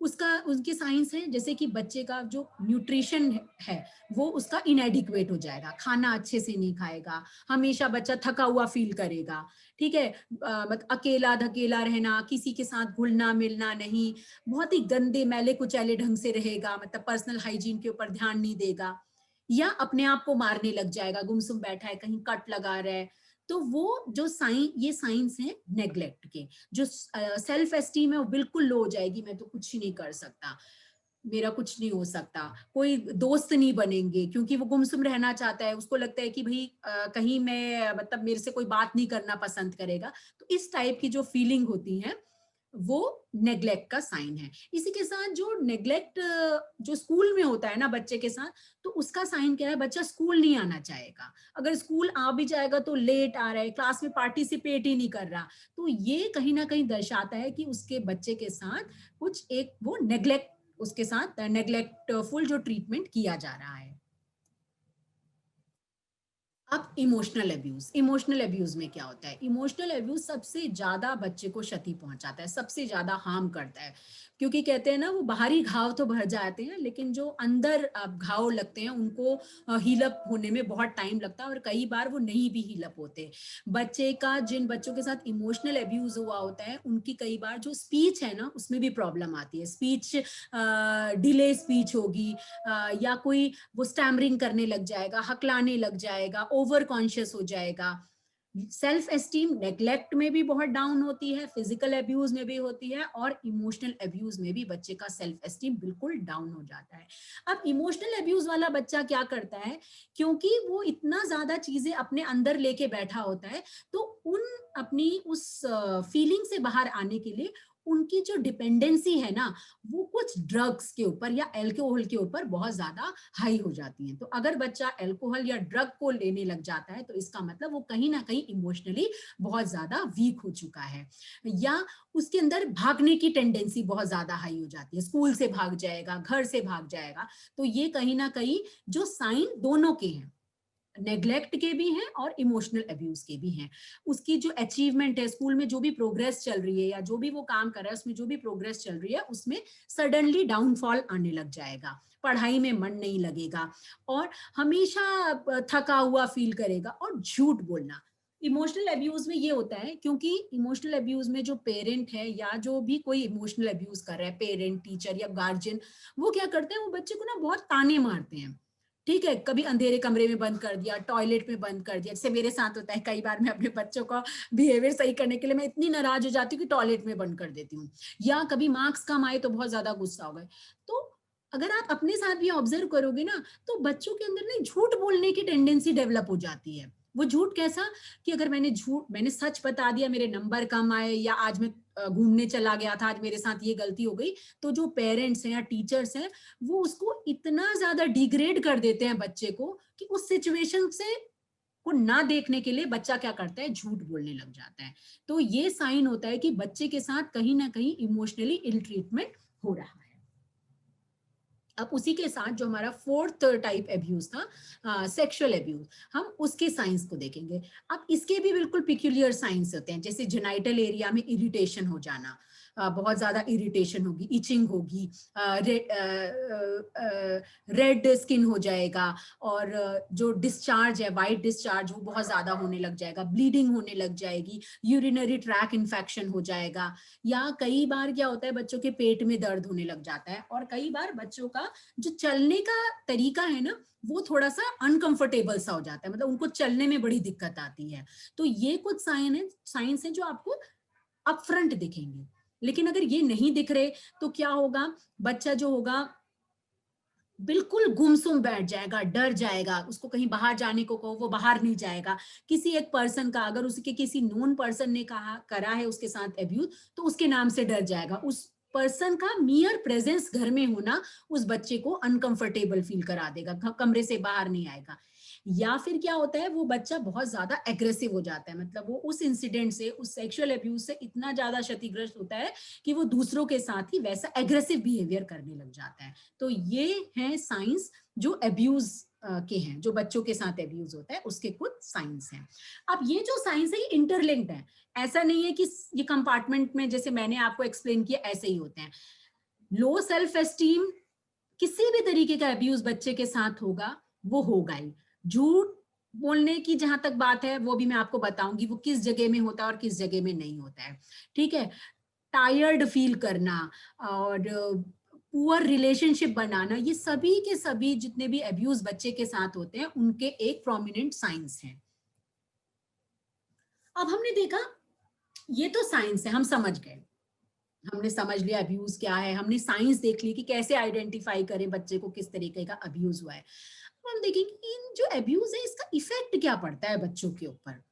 उसका उनके साइंस है, जैसे कि बच्चे का जो न्यूट्रिशन है वो उसका इनएडिक्वेट हो जाएगा, खाना अच्छे से नहीं खाएगा, हमेशा बच्चा थका हुआ फील करेगा, ठीक है, मतलब अकेला धकेला रहना, किसी के साथ घुलना मिलना नहीं, बहुत ही गंदे मैले कुचैले ढंग से रहेगा, मतलब पर्सनल हाइजीन के ऊपर ध्यान नहीं देगा, या अपने आप को मारने लग जाएगा, गुमसुम बैठा है, कहीं कट लगा रहा है। तो वो जो ये साइंस है नेग्लेक्ट के, जो सेल्फ एस्टीम है वो बिल्कुल लो हो जाएगी, मैं तो कुछ ही नहीं कर सकता, मेरा कुछ नहीं हो सकता, कोई दोस्त नहीं बनेंगे, क्योंकि वो गुमसुम रहना चाहता है, उसको लगता है कि भाई कहीं मैं, मतलब मेरे से कोई बात नहीं करना पसंद करेगा। तो इस टाइप की जो फीलिंग होती है वो नेग्लेक्ट का साइन है। इसी के साथ जो नेग्लेक्ट जो स्कूल में होता है ना बच्चे के साथ, तो उसका साइन क्या है, बच्चा स्कूल नहीं आना चाहेगा, अगर स्कूल आ भी जाएगा तो लेट आ रहा है, क्लास में पार्टिसिपेट ही नहीं कर रहा, तो ये कहीं ना कहीं दर्शाता है कि उसके बच्चे के साथ कुछ एक वो नेग्लेक्ट, उसके साथ नेग्लेक्टफुल जो ट्रीटमेंट किया जा रहा है। अब इमोशनल अब्यूज में क्या होता है, इमोशनल अब्यूज सबसे ज्यादा बच्चे को क्षति पहुंचाता है, सबसे ज्यादा हार्म करता है, क्योंकि कहते हैं ना वो बाहरी घाव तो भर जाते हैं, लेकिन जो अंदर घाव लगते हैं उनको हीलअप होने में बहुत टाइम लगता है, और कई बार वो नहीं भी हीलअप होते। बच्चे का, जिन बच्चों के साथ इमोशनल अब्यूज हुआ होता है, उनकी कई बार जो स्पीच है ना उसमें भी प्रॉब्लम आती है, स्पीच डिले स्पीच होगी, या कोई वो स्टैमरिंग करने लग जाएगा, हकलाने लग जाएगा, ओवर कॉन्शियस हो जाएगा। सेल्फ एस्टीम नेग्लेक्ट में भी बहुत डाउन होती है, फिजिकल अब्यूज में भी होती है, और इमोशनल अब्यूज में भी बच्चे का सेल्फ एस्टीम बिल्कुल डाउन हो जाता है। अब इमोशनल अब्यूज वाला बच्चा क्या करता है, क्योंकि वो इतना ज्यादा चीजें अपने अंदर लेके बैठा होता है, तो उन अपनी उस फीलिंग से बाहर आने के लिए उनकी जो डिपेंडेंसी है ना, वो कुछ ड्रग्स के ऊपर या अल्कोहल के ऊपर बहुत ज्यादा हाई हो जाती है। तो अगर बच्चा अल्कोहल या ड्रग को लेने लग जाता है, तो इसका मतलब वो कहीं ना कहीं इमोशनली बहुत ज्यादा वीक हो चुका है, या उसके अंदर भागने की टेंडेंसी बहुत ज्यादा हाई हो जाती है, स्कूल से भाग जाएगा, घर से भाग जाएगा। तो ये कहीं ना कहीं जो साइन दोनों के हैं, नेग्लेक्ट के भी हैं और इमोशनल अब्यूज के भी हैं। उसकी जो अचीवमेंट है, स्कूल में जो भी प्रोग्रेस चल रही है, या जो भी वो काम कर रहा है उसमें जो भी प्रोग्रेस चल रही है, उसमें सडनली डाउनफॉल आने लग जाएगा, पढ़ाई में मन नहीं लगेगा, और हमेशा थका हुआ फील करेगा, और झूठ बोलना। इमोशनल अब्यूज में ये होता है, क्योंकि इमोशनल अब्यूज में जो पेरेंट है या जो भी कोई इमोशनल अब्यूज कर रहा है, पेरेंट, टीचर या गार्जियन, वो क्या करते हैं, वो बच्चे को ना बहुत ताने मारते हैं, ठीक है, कभी अंधेरे कमरे में बंद कर दिया, टॉयलेट में बंद कर दिया, जैसे मेरे साथ होता है, कई बार मैं अपने बच्चों का बिहेवियर सही करने के लिए मैं इतनी नाराज हो जाती हूँ कि टॉयलेट में बंद कर देती हूँ, या कभी मार्क्स कम आए तो बहुत ज्यादा गुस्सा हो गए। तो अगर आप अपने साथ भी ऑब्जर्व करोगे ना, तो बच्चों के अंदर ना झूठ बोलने की टेंडेंसी डेवलप हो जाती है। वो झूठ कैसा, कि अगर मैंने सच बता दिया, मेरे नंबर कम आए, या आज मैं घूमने चला गया था, आज मेरे साथ ये गलती हो गई, तो जो पेरेंट्स हैं या टीचर्स हैं, वो उसको इतना ज्यादा डिग्रेड कर देते हैं बच्चे को, कि उस सिचुएशन से को ना देखने के लिए बच्चा क्या करता है, झूठ बोलने लग जाता है। तो ये साइन होता है कि बच्चे के साथ कहीं ना कहीं इमोशनली इल ट्रीटमेंट हो रहा है। अब उसी के साथ जो हमारा फोर्थ टाइप अब्यूज था, सेक्सुअल अब्यूज, हम उसके साइंस को देखेंगे। अब इसके भी बिल्कुल पिक्यूलियर साइंस होते हैं, जैसे जेनाइटल एरिया में इरिटेशन हो जाना, बहुत ज्यादा इरिटेशन होगी, इचिंग होगी, रेड स्किन हो जाएगा, और जो डिस्चार्ज है, वाइट डिस्चार्ज, वो बहुत ज्यादा होने लग जाएगा, ब्लीडिंग होने लग जाएगी, यूरिनरी ट्रैक इन्फेक्शन हो जाएगा, या कई बार क्या होता है, बच्चों के पेट में दर्द होने लग जाता है, और कई बार बच्चों का जो चलने का तरीका है ना, वो थोड़ा सा अनकंफर्टेबल सा हो जाता है, मतलब उनको चलने में बड़ी दिक्कत आती है। तो ये कुछ साइंस है जो आपको अपफ्रंट दिखेंगे। लेकिन अगर ये नहीं दिख रहे, तो क्या होगा, बच्चा जो होगा बिल्कुल गुमसुम बैठ जाएगा, डर जाएगा, उसको कहीं बाहर जाने को कहो वो बाहर नहीं जाएगा, किसी एक पर्सन का, अगर उसके किसी नोन पर्सन ने करा है उसके साथ अब्यूज, तो उसके नाम से डर जाएगा, उस पर्सन का मियर प्रेजेंस घर में होना उस बच्चे को अनकंफर्टेबल फील करा देगा, कमरे से बाहर नहीं आएगा। या फिर क्या होता है, वो बच्चा बहुत ज्यादा एग्रेसिव हो जाता है, मतलब वो उस इंसिडेंट से, उस सेक्सुअल अब्यूज से इतना ज्यादा क्षतिग्रस्त होता है कि वो दूसरों के साथ ही वैसा एग्रेसिव बिहेवियर करने लग जाता है। तो ये है साइंस जो अब्यूज के हैं, जो बच्चों के साथ एब्यूज होता है उसके कुछ साइंस हैं। अब ये जो साइंस है ये इंटरलिंक्ड है, ऐसा नहीं है कि ये कंपार्टमेंट में जैसे मैंने आपको एक्सप्लेन किया ऐसे ही होते हैं। लो सेल्फ एस्टीम, किसी भी तरीके का अब्यूज बच्चे के साथ होगा वो होगा ही। झूठ बोलने की जहां तक बात है वो भी मैं आपको बताऊंगी वो किस जगह में होता है और किस जगह में नहीं होता है, ठीक है। टायर्ड फील करना और पुअर रिलेशनशिप बनाना, ये सभी के सभी जितने भी अब्यूज बच्चे के साथ होते हैं उनके एक प्रोमिनेंट साइंस हैं। अब हमने देखा ये तो साइंस है, हम समझ गए, हमने समझ लिया अब्यूज क्या है, हमने साइंस देख ली कि कैसे आइडेंटिफाई करें बच्चे को किस तरीके का अब्यूज हुआ है। अब हम देखेंगे कि इन जो अब्यूज है इसका इफेक्ट क्या पड़ता है बच्चों के ऊपर।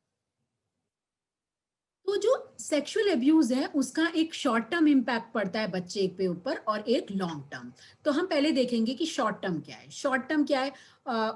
तो जो सेक्सुअल अब्यूज है उसका एक शॉर्ट टर्म इम्पैक्ट पड़ता है बच्चे पे ऊपर और एक लॉन्ग टर्म। तो हम पहले देखेंगे कि शॉर्ट टर्म क्या है। शॉर्ट टर्म क्या है,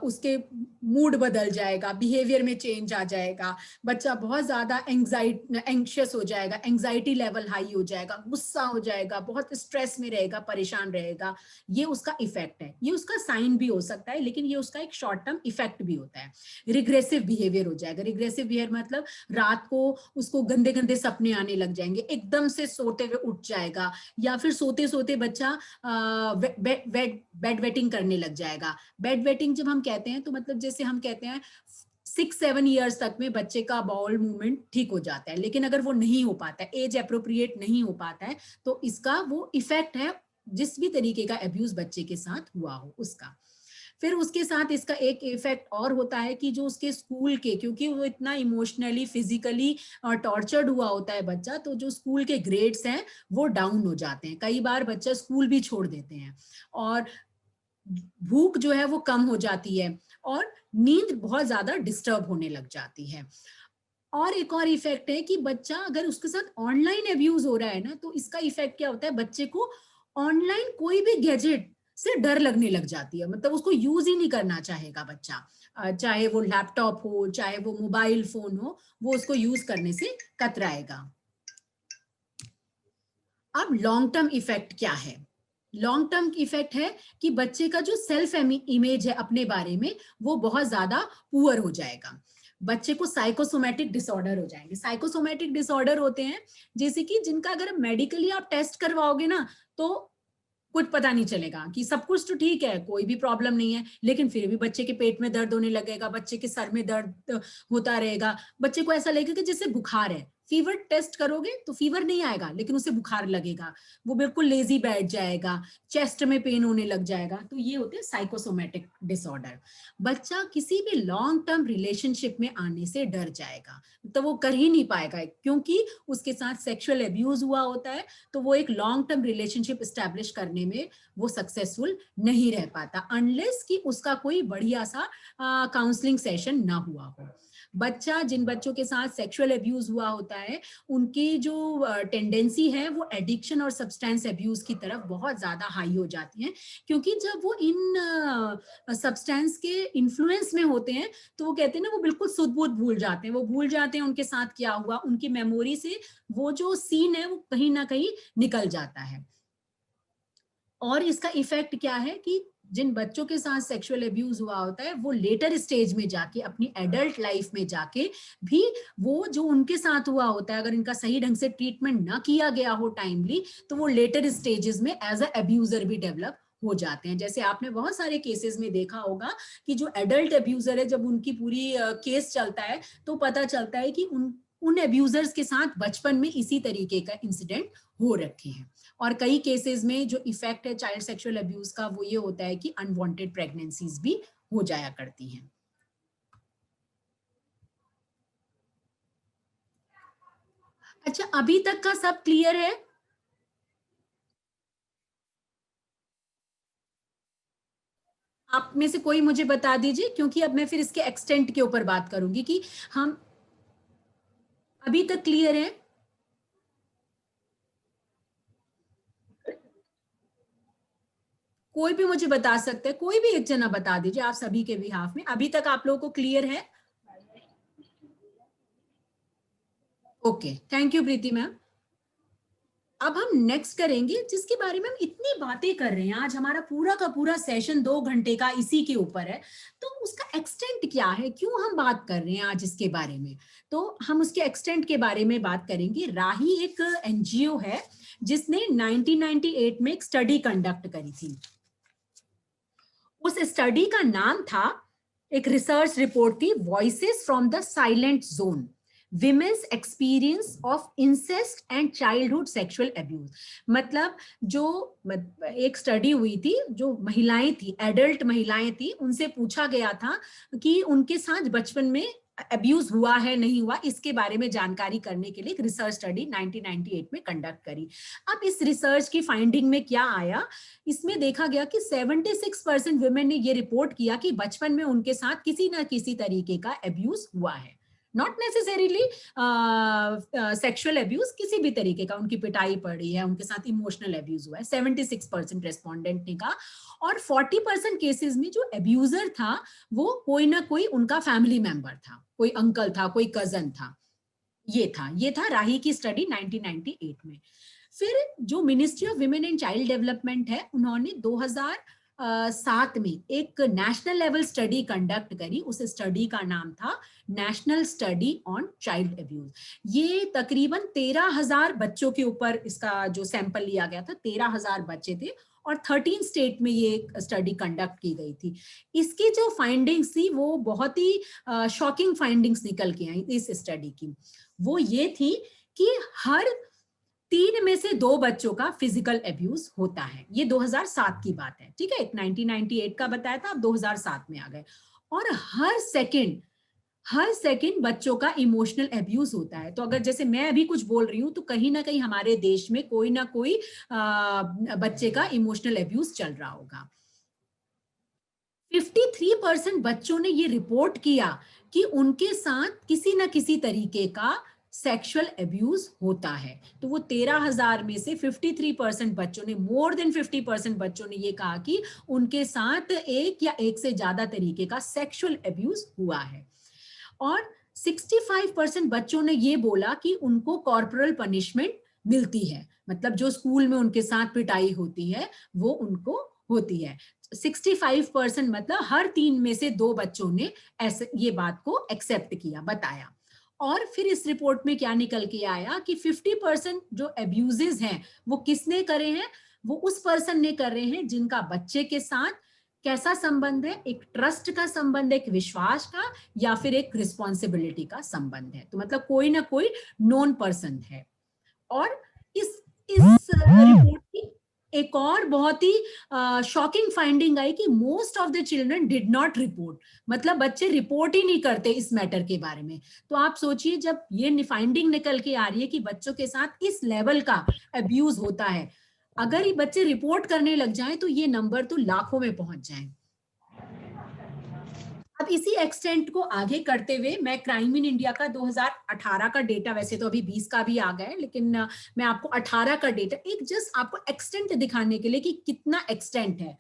उसके मूड बदल जाएगा, बिहेवियर में चेंज आ जाएगा, बच्चा बहुत ज्यादा एंग्शियस हो जाएगा, एंग्जाइटी लेवल हाई हो जाएगा, गुस्सा हो जाएगा, बहुत स्ट्रेस में रहेगा, परेशान रहेगा। ये उसका इफेक्ट है, ये उसका साइन भी हो सकता है लेकिन ये उसका एक शॉर्ट टर्म इफेक्ट भी होता है। रिग्रेसिव बिहेवियर हो जाएगा। रिग्रेसिव बिहेवियर मतलब रात को उसको गंदे गंदे सपने आने लग जाएंगे, एकदम से सोते हुए उठ जाएगा, या फिर सोते सोते बच्चा बेड वेटिंग करने लग जाएगा। बेड वेटिंग जब हम कहते हैं तो मतलब जैसे हम कहते हैं 6-7 ईयर्स तक में बच्चे का बाउल मूवमेंट ठीक हो जाता है, लेकिन अगर वो नहीं हो पाता है, एज अप्रोप्रिएट नहीं हो पाता है, तो इसका वो इफेक्ट है जिस भी तरीके का अब्यूज बच्चे के साथ हुआ हो उसका। फिर उसके साथ इसका एक इफेक्ट और होता है कि जो उसके स्कूल के, क्योंकि वो इतना इमोशनली फिजिकली टॉर्चर्ड हुआ होता है बच्चा, तो जो स्कूल के ग्रेड्स हैं वो डाउन हो जाते हैं। कई बार बच्चा स्कूल भी छोड़ देते हैं और भूख जो है वो कम हो जाती है और नींद बहुत ज्यादा डिस्टर्ब होने लग जाती है। और एक और इफेक्ट है कि बच्चा अगर उसके साथ ऑनलाइन अब्यूज हो रहा है ना, तो इसका इफेक्ट क्या होता है, बच्चे को ऑनलाइन कोई भी गैजेट से डर लगने लग जाती है, मतलब उसको यूज ही नहीं करना चाहेगा बच्चा। चाहे वो लैपटॉप हो, चाहे वो मोबाइल फोन हो, वो उसको यूज करने से कतराएगा। अब लॉन्ग टर्म इफेक्ट क्या है? लॉन्ग टर्म इफेक्ट है कि बच्चे का जो सेल्फ इमेज है अपने बारे में वो बहुत ज्यादा पुअर हो जाएगा। बच्चे को साइकोसोमैटिक डिसऑर्डर हो जाएंगे। साइकोसोमैटिक डिसऑर्डर होते हैं जैसे कि जिनका अगर मेडिकली आप टेस्ट करवाओगे ना तो कुछ पता नहीं चलेगा कि सब कुछ तो ठीक है, कोई भी प्रॉब्लम नहीं है, लेकिन फिर भी बच्चे के पेट में दर्द होने लगेगा, बच्चे के सर में दर्द होता रहेगा, बच्चे को ऐसा लगेगा कि जैसे बुखार है। फीवर टेस्ट करोगे तो फीवर नहीं आएगा लेकिन उसे बुखार लगेगा, वो बिल्कुल लेजी बैठ जाएगा, चेस्ट में पेन होने लग जाएगा। तो ये होते हैं साइकोसोमैटिक डिसऑर्डर। बच्चा किसी भी लॉन्ग टर्म रिलेशनशिप में आने से डर जाएगा, तो वो कर ही नहीं पाएगा क्योंकि उसके साथ सेक्सुअल अब्यूज हुआ होता है, तो वो एक लॉन्ग टर्म रिलेशनशिप स्टैब्लिश करने में वो सक्सेसफुल नहीं रह पाता अनलेस कि उसका कोई बढ़िया सा काउंसलिंग सेशन ना हुआ हो। बच्चा, जिन बच्चों के साथ सेक्सुअल अब्यूज हुआ होता है उनकी जो टेंडेंसी है वो एडिक्शन और सब्सटेंस अब्यूज की तरफ बहुत ज्यादा हाई हो जाती है, क्योंकि जब वो इन सब्सटेंस के इन्फ्लुएंस में होते हैं तो वो कहते हैं ना वो बिल्कुल सुध बुध भूल जाते हैं, वो भूल जाते हैं उनके साथ क्या हुआ, उनकी मेमोरी से वो जो सीन है वो कहीं ना कहीं निकल जाता है। और इसका इफेक्ट क्या है कि जिन बच्चों के साथ सेक्सुअल अब्यूज हुआ होता है वो लेटर स्टेज में जाके, अपनी एडल्ट लाइफ में जाके भी वो जो उनके साथ हुआ होता है अगर इनका सही ढंग से ट्रीटमेंट ना किया गया हो टाइमली, तो वो लेटर स्टेजेस में एज अ अब्यूजर भी डेवलप हो जाते हैं। जैसे आपने बहुत सारे केसेस में देखा होगा कि जो एडल्ट अब्यूजर है जब उनकी पूरी केस चलता है तो पता चलता है कि उन अब्यूजर्स के साथ बचपन में इसी तरीके का इंसिडेंट हो रखे हैं। और कई केसेस में जो इफेक्ट है चाइल्ड सेक्सुअल अब्यूज का वो ये होता है कि अनवांटेड प्रेगनेंसीज भी हो जाया करती हैं। अच्छा, अभी तक का सब क्लियर है? आप में से कोई मुझे बता दीजिए, क्योंकि अब मैं फिर इसके एक्सटेंट के ऊपर बात करूंगी कि हम अभी तक क्लियर है? कोई भी मुझे बता सकते हैं, कोई भी एक जना बता दीजिए आप सभी के बिहाफ में, अभी तक आप लोगों को क्लियर है? Okay, thank you Preeti ma'am. अब हम नेक्स्ट करेंगे जिसके बारे में हम इतनी बातें कर रहे हैं, आज हमारा पूरा का पूरा सेशन 2 घंटे का इसी के ऊपर है, तो उसका एक्सटेंट क्या है, क्यों हम बात कर रहे हैं आज इसके बारे में, तो हम उसके एक्सटेंट के बारे में बात करेंगे। राही एक एनजीओ है जिसने 1998 में एक स्टडी कंडक्ट करी थी। उस स्टडी का नाम था, एक रिसर्च रिपोर्ट थी, voices from the silent zone, women's experience of incest and childhood sexual abuse. मतलब जो एक स्टडी हुई थी, जो महिलाएं थी, एडल्ट महिलाएं थी, उनसे पूछा गया था कि उनके साथ बचपन में अब्यूज हुआ है नहीं हुआ, इसके बारे में जानकारी करने के लिए एक रिसर्च स्टडी 1998 में कंडक्ट करी। अब इस रिसर्च की फाइंडिंग में क्या आया, इसमें देखा गया कि 76% वुमेन ने ये रिपोर्ट किया कि बचपन में उनके साथ किसी ना किसी तरीके का अब्यूज हुआ है, नॉट नेसेसरीली सेक्सुअल अब्यूज, किसी भी तरीके का, उनकी पिटाई पड़ी है, उनके साथ इमोशनल अब्यूज हुआ है, 76% रेस्पोंडेंट ने कहा। और 40% केसेस में जो अब्यूजर था वो कोई ना कोई उनका फैमिली मेंबर था, कोई अंकल था, कोई कजन था। ये था राही की स्टडी 1998 में। फिर जो ministry of women and child development है, उन्होंने 2007 में एक नेशनल लेवल स्टडी कंडक्ट करी। उस स्टडी का नाम था national study on child abuse. ये तकरीबन 13,000 बच्चों के ऊपर इसका जो सैंपल लिया गया था, 13,000 बच्चे थे और 13 स्टेट में ये स्टडी कंडक्ट की गई थी। इसकी जो फाइंडिंग्स थी वो बहुत ही शॉकिंग फाइंडिंग्स निकल के आई इस स्टडी की। वो ये थी कि हर 3 में से 2 बच्चों का फिजिकल अब्यूज होता है। ये 2007 की बात है, ठीक है, 1998 का बताया था, अब 2007 में आ गए। और हर सेकंड बच्चों का इमोशनल अब्यूज होता है। तो अगर जैसे मैं अभी कुछ बोल रही हूँ तो कहीं ना कहीं हमारे देश में कोई ना कोई बच्चे का इमोशनल अब्यूज चल रहा होगा। 53% बच्चों ने ये रिपोर्ट किया कि उनके साथ किसी ना किसी तरीके का सेक्सुअल अब्यूज होता है। तो वो 13,000 में से 53% बच्चों ने, मोर देन 50% बच्चों ने ये कहा कि उनके साथ एक या एक से ज्यादा तरीके का सेक्सुअल अब्यूज हुआ है। और 65% बच्चों ने ये बोला कि उनको कॉर्पोरल पनिशमेंट मिलती है, मतलब जो स्कूल में उनके साथ पिटाई होती है वो उनको होती है। 65% मतलब हर 3 में से 2 बच्चों ने ऐसे ये बात को एक्सेप्ट किया, बताया। और फिर इस रिपोर्ट में क्या निकल के आया कि 50% जो अब्यूजेस हैं वो किसने करे हैं, वो उस पर्सन ने कर रहे हैं जिनका बच्चे के साथ कैसा संबंध है, एक ट्रस्ट का संबंध, एक विश्वास का, या फिर एक रिस्पॉन्सिबिलिटी का संबंध है। तो मतलब कोई ना कोई नोन पर्सन है। और इस रिपोर्ट की एक और बहुत ही शॉकिंग फाइंडिंग आई कि most of the children did not report, मतलब बच्चे रिपोर्ट ही नहीं करते इस मैटर के बारे में। तो आप सोचिए, जब ये फाइंडिंग निकल के आ रही है कि बच्चों के साथ इस लेवल का अब्यूज होता है, अगर ये बच्चे रिपोर्ट करने लग जाएं तो ये नंबर तो लाखों में पहुंच जाएं। अब इसी एक्सटेंट को आगे करते हुए मैं क्राइम इन इंडिया का 2018 का डेटा, वैसे तो अभी 20 का भी आ गया है, लेकिन मैं आपको 18 का डेटा एक जस्ट आपको एक्सटेंट दिखाने के लिए कि कितना एक्सटेंट है।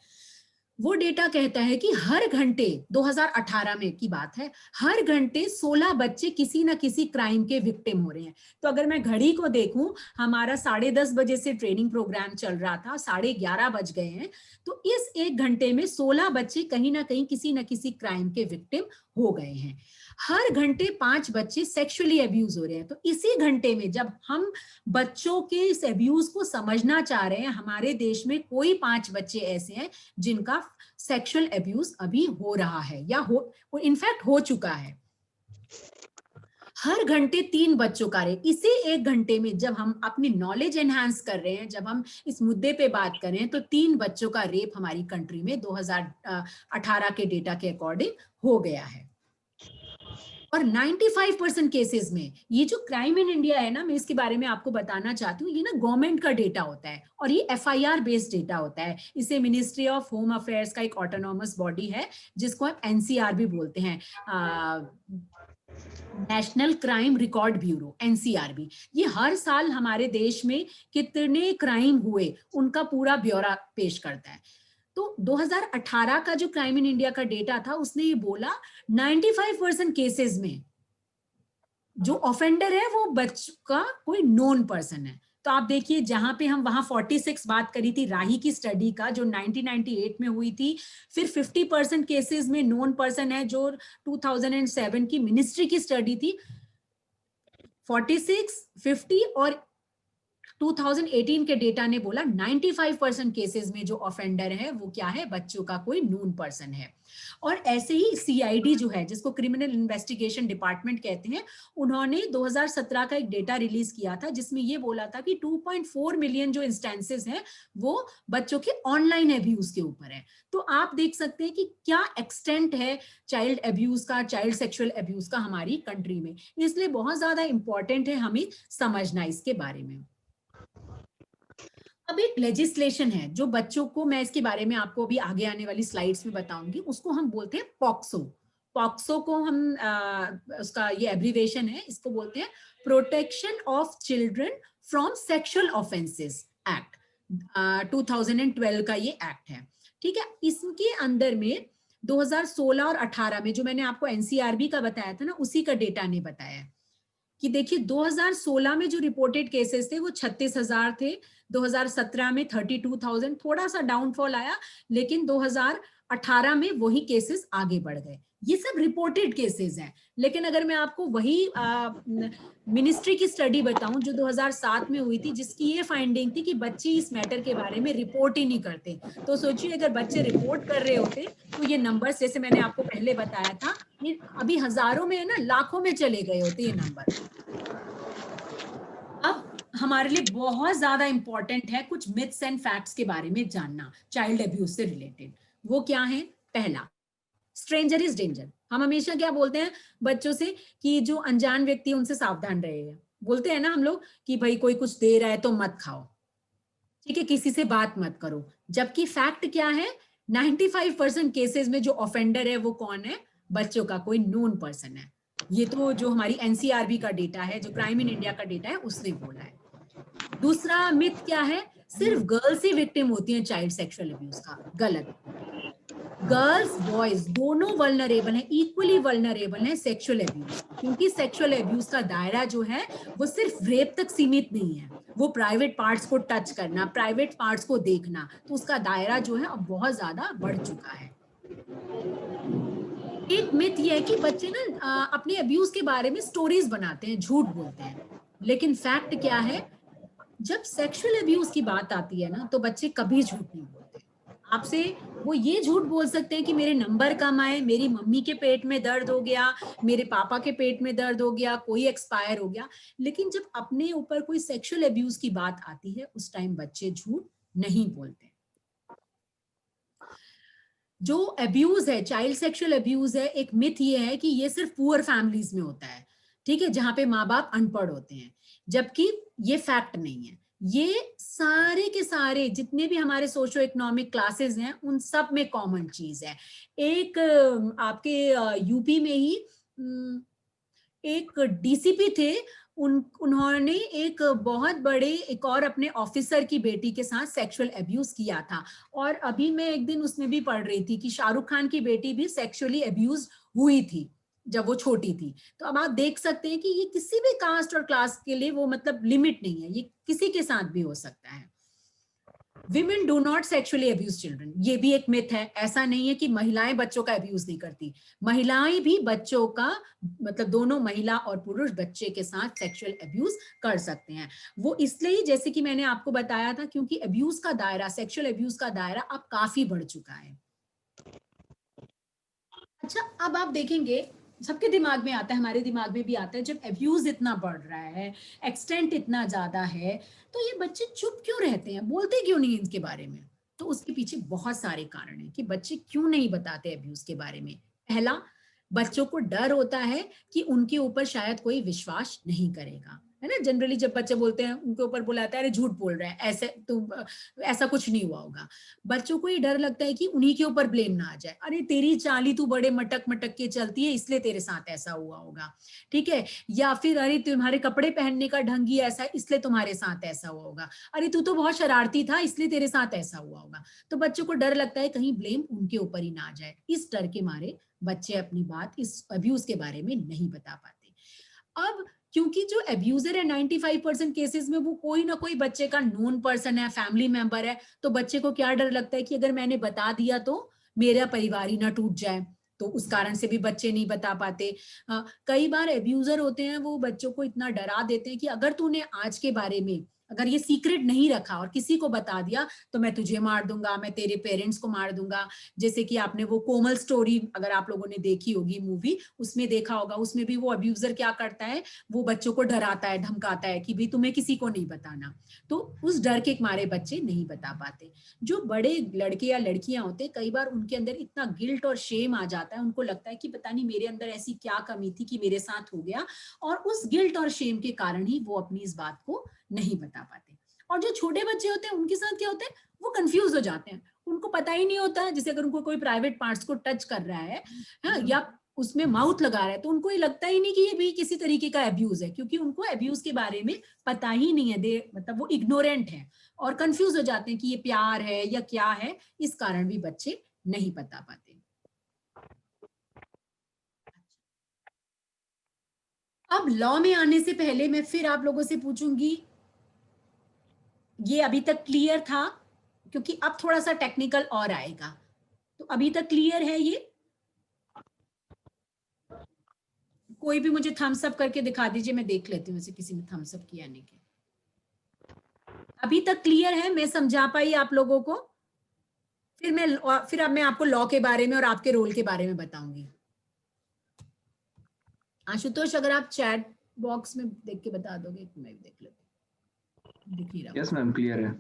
वो डेटा कहता है कि हर घंटे, 2018 में की बात है, हर घंटे 16 बच्चे किसी ना किसी क्राइम के विक्टिम हो रहे हैं। तो अगर मैं घड़ी को देखूं, हमारा 10:30 बजे से ट्रेनिंग प्रोग्राम चल रहा था, 11:30 बज गए हैं, तो इस 1 घंटे में 16 बच्चे कहीं ना कहीं किसी ना किसी क्राइम के विक्टिम हो गए हैं। हर घंटे 5 बच्चे सेक्सुअली अब्यूज हो रहे हैं। तो इसी घंटे में जब हम बच्चों के इस अब्यूज को समझना चाह रहे हैं, हमारे देश में कोई 5 बच्चे ऐसे हैं जिनका सेक्सुअल अब्यूज अभी हो रहा है या इनफैक्ट हो चुका है। हर घंटे 3 बच्चों का रेप। इसी 1 घंटे में जब हम अपनी नॉलेज एनहांस कर रहे हैं, जब हम इस मुद्दे पे बात कर रहे हैं, तो 3 बच्चों का रेप हमारी कंट्री में 2018 के डेटा के अकॉर्डिंग हो गया है। और 95% केसेस में ये जो क्राइम इन इंडिया है ना, मैं इसके बारे में आपको बताना चाहती हूँ, ये ना गवर्नमेंट का डेटा होता है और ये FIR बेस्ड डेटा होता है। इसे मिनिस्ट्री ऑफ होम अफेयर्स का एक ऑटोनॉमस बॉडी है जिसको हम NCR भी बोलते हैं, national crime record bureau, NCRB। ये हर साल हमारे देश में कितने क्राइम हुए उनका पूरा ब्यौरा पेश करता है। तो 2018 का जो क्राइम इन इंडिया का डेटा था, उसने ये बोला 95% केसेस में जो ऑफेंडर है वो बच्चा का कोई नोन पर्सन है। तो आप देखिए जहां पे हम वहां 46 बात करी थी राही की स्टडी का जो 1998 में हुई थी, फिर 50% केसेस में नोन पर्सन है जो 2007 की मिनिस्ट्री की स्टडी थी। 46, 50 और 2018 के डेटा ने बोला 95% केसेस में जो ऑफेंडर है वो क्या है, बच्चों का कोई नून पर्सन है। और ऐसे ही सीआईडी जो है, जिसको क्रिमिनल इन्वेस्टिगेशन डिपार्टमेंट कहते हैं, उन्होंने 2017 का एक डेटा रिलीज किया था जिसमें ये बोला था कि 2.4 मिलियन जो इंस्टेंसेस हैं वो बच्चों के ऑनलाइन अब्यूज के ऊपर है। तो आप देख सकते हैं कि क्या एक्सटेंट है चाइल्ड अब्यूज का, चाइल्ड सेक्सुअल अब्यूज का हमारी कंट्री में। इसलिए बहुत ज्यादा इंपॉर्टेंट है हमें समझना इसके बारे में। अब एक लेजिस्लेशन है जो बच्चों को, मैं इसके बारे में आपको अभी आगे आने वाली स्लाइड्स में बताऊंगी, उसको हम बोलते हैं पॉक्सो। पॉक्सो को हम उसका ये एब्रीवेशन है, इसको बोलते हैं protection of children from sexual offences act. 2012 का ये एक्ट है, ठीक है। इसके अंदर में 2016 और 18 में जो मैंने आपको एनसीआरबी का बताया था ना, उसी का डेटा ने बताया कि देखिए 2016 में जो रिपोर्टेड केसेस थे वो 36,000 थे, 2017 में 32,000, थोड़ा सा डाउनफॉल आया, लेकिन 2018 में वही केसेस आगे बढ़ गए। ये सब रिपोर्टेड केसेस हैं। लेकिन अगर मैं आपको वही मिनिस्ट्री की स्टडी बताऊं जो 2007 में हुई थी, जिसकी ये फाइंडिंग थी कि बच्चे इस मैटर के बारे में रिपोर्ट ही नहीं करते, तो सोचिए अगर बच्चे रिपोर्ट कर रहे होते तो ये नंबर्स, जैसे मैंने आपको पहले बताया था, ये अभी हजारों में है ना, लाखों में चले गए होते ये नंबर। अब हमारे लिए बहुत ज्यादा इंपॉर्टेंट है कुछ मिथ्स एंड फैक्ट्स के बारे में जानना चाइल्ड अब्यूज से रिलेटेड। वो क्या है? पहला, स्ट्रेंजर इज डेंजर। हम हमेशा क्या बोलते हैं बच्चों से कि जो अनजान व्यक्ति है उनसे सावधान रहेगा। बोलते हैं ना हम लोग कि भाई कोई कुछ दे रहा है तो मत खाओ, ठीक है, किसी से बात मत करो। जबकि फैक्ट क्या है, 95% केसेस में जो ऑफेंडर है वो कौन है? बच्चों का कोई नोन पर्सन है। ये तो जो हमारी एनसीआरबी का डेटा है, जो क्राइम इन इंडिया का डेटा है, उसने बोला है। दूसरा मिथ क्या है, सिर्फ गर्ल्स ही विक्टिम होती हैं चाइल्ड सेक्सुअल अब्यूज का। गलत। गर्ल्स बॉयज दोनों वल्नरेबल हैं, इक्वली वल्नरेबल हैं सेक्सुअल अब्यूज, क्योंकि सेक्सुअल अब्यूज का दायरा जो है वो सिर्फ रेप तक सीमित नहीं है। वो प्राइवेट पार्ट्स को टच करना, प्राइवेट पार्ट्स को देखना, तो उसका दायरा जो है अब बहुत ज्यादा बढ़ चुका है। एक मिथ ये है कि बच्चे ना अपने अब्यूज के बारे में स्टोरीज बनाते हैं, झूठ बोलते हैं। लेकिन फैक्ट क्या है, जब सेक्सुअल अब्यूज की बात आती है ना, तो बच्चे कभी झूठ नहीं बोलते। आपसे वो ये झूठ बोल सकते हैं कि मेरे नंबर कम आए, मेरी मम्मी के पेट में दर्द हो गया, मेरे पापा के पेट में दर्द हो गया, कोई एक्सपायर हो गया। लेकिन जब अपने ऊपर कोई सेक्सुअल अब्यूज की बात आती है, उस टाइम बच्चे झूठ नहीं बोलते। जो अब्यूज है, चाइल्ड सेक्सुअल अब्यूज है, एक मिथ ये है कि ये सिर्फ पुअर फैमिलीज में होता है, ठीक है, जहां पे माँ बाप अनपढ़ होते हैं। जबकि ये फैक्ट नहीं है। ये सारे के सारे जितने भी हमारे सोशो इकोनॉमिक क्लासेस हैं, उन सब में कॉमन चीज है। एक आपके यूपी में ही एक डीसीपी थे, उन्होंने एक बहुत बड़े एक और अपने ऑफिसर की बेटी के साथ सेक्सुअल अब्यूज किया था। और अभी मैं एक दिन उसमें भी पढ़ रही थी कि शाहरुख खान की बेटी भी सेक्सुअली अब्यूज हुई थी जब वो छोटी थी। तो अब आप देख सकते हैं कि ये किसी भी कास्ट और क्लास के लिए वो मतलब लिमिट नहीं है, ये किसी के साथ भी हो सकता है। Women do not sexually abuse children, ये भी एक मिथ है। ऐसा नहीं है कि महिलाएं बच्चों का अब्यूज नहीं करती, महिलाएं भी बच्चों का, मतलब दोनों महिला और पुरुष बच्चे के साथ सेक्सुअल अब्यूज कर सकते हैं। वो इसलिए, जैसे कि मैंने आपको बताया था, क्योंकि अब्यूज का दायरा, सेक्सुअल अब्यूज का दायरा अब काफी बढ़ चुका है। अच्छा, अब आप देखेंगे सबके दिमाग में आता है, हमारे दिमाग में भी आता है, जब अब्यूज इतना बढ़ रहा है, एक्सटेंट इतना ज्यादा है, तो ये बच्चे चुप क्यों रहते हैं, बोलते क्यों नहीं इनके बारे में? तो उसके पीछे बहुत सारे कारण हैं कि बच्चे क्यों नहीं बताते अब्यूज के बारे में। पहला, बच्चों को डर होता है कि उनके ऊपर शायद कोई विश्वास नहीं करेगा, है ना। जनरली जब बच्चे बोलते हैं, उनके ऊपर बुलाता है, अरे झूठ बोल रहा है, ऐसे तो ऐसा कुछ नहीं हुआ होगा। बच्चों को ये डर लगता है कि उन्हीं के ऊपर ब्लेम ना आ जाए, अरे तेरी चाली तू बड़े मटक मटक के चलती है, इसलिए तेरे साथ ऐसा हुआ होगा, ठीक है। या फिर अरे तुम्हारे कपड़े पहनने का ढंग ही ऐसा, इसलिए तुम्हारे साथ ऐसा हुआ होगा, अरे तू तो बहुत शरारती था, इसलिए तेरे साथ ऐसा हुआ होगा। तो बच्चों को डर लगता है कहीं ब्लेम उनके ऊपर ही ना आ जाए। इस डर के मारे बच्चे अपनी बात इस अब्यूज के बारे में नहीं बता पाते। अब क्योंकि जो अब्यूजर है 95% केसेस में वो कोई ना कोई बच्चे का नोन पर्सन है, फैमिली मेंबर है, तो बच्चे को क्या डर लगता है कि अगर मैंने बता दिया तो मेरा परिवार ही ना टूट जाए, तो उस कारण से भी बच्चे नहीं बता पाते। कई बार अब्यूजर होते हैं, वो बच्चों को इतना डरा देते हैं कि अगर तूने आज के बारे में अगर ये सीक्रेट नहीं रखा और किसी को बता दिया तो मैं तुझे मार दूंगा, मैं तेरे पेरेंट्स को मार दूंगा। जैसे कि आपने वो कोमल स्टोरी अगर आप लोगों ने देखी होगी मूवी, उसमें देखा होगा, उसमें भी वो अब्यूजर क्या करता है, वो बच्चों को डराता है, धमकाता है कि भाई तुम्हें किसी को नहीं बताना, तो उस डर के मारे बच्चे नहीं बता पाते। जो बड़े लड़के या लड़कियां होते हैं, कई बार उनके अंदर इतना गिल्ट और शेम आ जाता है, उनको लगता है कि पता नहीं मेरे अंदर ऐसी क्या कमी थी कि मेरे साथ हो गया, और उस गिल्ट और शेम के कारण ही वो अपनी इस बात को नहीं बता पाते। और जो छोटे बच्चे होते हैं उनके साथ क्या होता है, वो कंफ्यूज हो जाते हैं, उनको पता ही नहीं होता, जैसे अगर उनको कोई प्राइवेट पार्ट्स को टच कर रहा है, या उसमें माउथ लगा रहा है, तो उनको ये लगता ही नहीं कि ये भी किसी तरीके का अब्यूज है, क्योंकि उनको अब्यूज के बारे में पता ही नहीं है, मतलब वो इग्नोरेंट है और कंफ्यूज हो जाते हैं कि ये प्यार है या क्या है, इस कारण भी बच्चे नहीं बता पाते। अब लॉ में आने से पहले मैं फिर आप लोगों से पूछूंगी, ये अभी तक क्लियर था? क्योंकि अब थोड़ा सा टेक्निकल और आएगा, तो अभी तक क्लियर है ये? कोई भी मुझे थम्स अप करके दिखा दीजिए, मैं देख लेती हूँ वैसे किसी ने थम्स अप किया नहीं किया। अभी तक क्लियर है? मैं समझा पाई आप लोगों को? फिर अब मैं आपको लॉ के बारे में और आपके रोल के बारे में बताऊंगी। आशुतोष, अगर आप चैट बॉक्स में देख के बता दोगे, मैं देख लेती हूँ। दिख नहीं रहा? यस मैम, क्लियर है।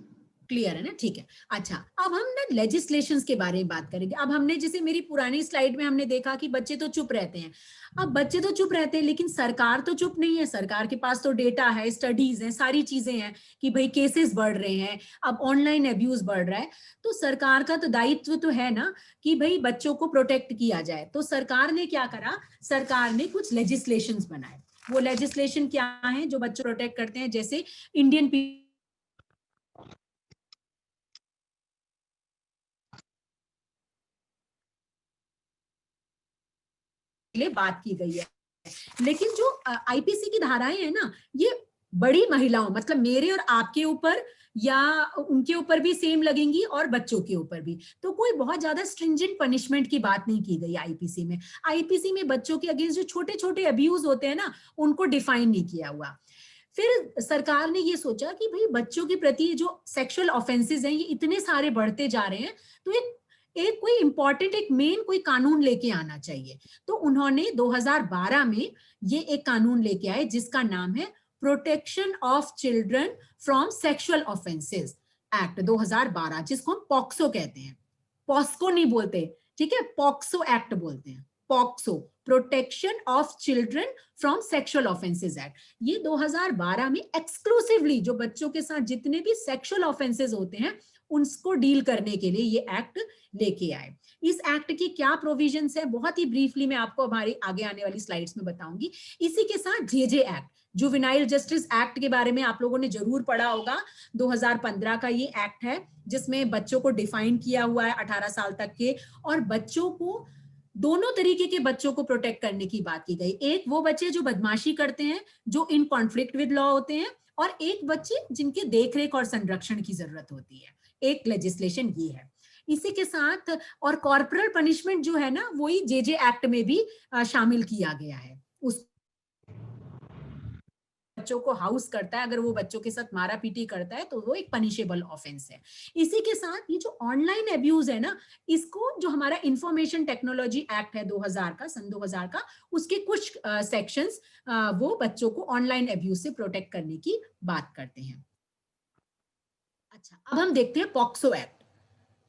क्लियर है ना? ठीक है। अच्छा, अब हम ना लेजिस्लेशंस के बारे में बात करेंगे। अब हमने जैसे मेरी पुरानी स्लाइड में हमने देखा कि बच्चे तो चुप रहते हैं। अब बच्चे तो चुप रहते हैं, लेकिन सरकार तो चुप नहीं है। सरकार के पास तो डेटा है, स्टडीज हैं, सारी चीजें हैं कि भाई केसेस बढ़ रहे हैं, अब ऑनलाइन अब्यूज बढ़ रहा है, तो सरकार का तो दायित्व तो है ना कि भाई बच्चों को प्रोटेक्ट किया जाए। तो सरकार ने क्या करा, सरकार ने कुछ लेजिस्लेशंस बनाए। वो लेजिस्लेशन क्या है जो बच्चों प्रोटेक्ट करते हैं? जैसे इंडियन बात की गई है, लेकिन जो आईपीसी की धाराएं हैं ना, ये बड़ी महिलाओं, मतलब मेरे और आपके ऊपर या उनके ऊपर भी सेम लगेंगी और बच्चों के ऊपर भी। तो कोई बहुत ज्यादा स्ट्रिंजेंट पनिशमेंट की बात नहीं की गई आईपीसी में। आईपीसी में बच्चों के अगेंस्ट जो छोटे छोटे अब्यूज होते हैं ना, उनको डिफाइन नहीं किया हुआ। फिर सरकार ने ये सोचा कि भाई बच्चों के प्रति जो सेक्सुअल ऑफेंसेस हैं ये इतने सारे बढ़ते जा रहे हैं, तो एक कोई इंपॉर्टेंट, एक मेन कोई कानून लेके आना चाहिए। तो उन्होंने 2012 में ये एक कानून लेके आए जिसका नाम है protection of children from sexual offences act 2012, जिसको हम पॉक्सो कहते हैं। पॉस्को नहीं बोलते, ठीक है, पॉक्सो एक्ट बोलते हैं। POCSO, protection of children from sexual offences act. ये 2012 में एक्सक्लूसिवली जो बच्चों के साथ जितने भी सेक्सुअल ऑफेंसेस होते हैं उनको डील करने के लिए ये एक्ट लेके आए। इस एक्ट की क्या प्रोविजंस है, बहुत ही ब्रीफली मैं आपको हमारी आगे आने वाली स्लाइड्स में बताऊंगी। इसी के साथ JJ act, juvenile justice act के बारे में आप लोगों ने जरूर पढ़ा होगा। 2015 का ये एक्ट है जिसमें बच्चों को डिफाइन किया हुआ है 18 साल तक के, और बच्चों को दोनों तरीके के बच्चों को प्रोटेक्ट करने की बात की गई। एक वो बच्चे जो बदमाशी करते हैं, जो इन कॉन्फ्लिक्ट विद लॉ होते हैं, और एक बच्चे जिनके देखरेख और संरक्षण की जरूरत होती है। एक लेजिस्लेशन ये है। इसी के साथ और कॉर्पोरल पनिशमेंट जो है ना, वही जेजे एक्ट में भी शामिल किया गया है। उस बच्चों को हाउस करता है, अगर वो बच्चों के साथ मारा पीटी करता है तो वो एक पनिशेबल ऑफेंस है। इसी के साथ ये जो ऑनलाइन अब्यूज है ना, इसको जो हमारा इंफॉर्मेशन टेक्नोलॉजी एक्ट है 2000 का, सन 2000 का, उसके कुछ सेक्शंस वो बच्चों को ऑनलाइन अब्यूज से प्रोटेक्ट करने की बात करते हैं। अच्छा, अब हम देखते हैं पॉक्सो एक्ट।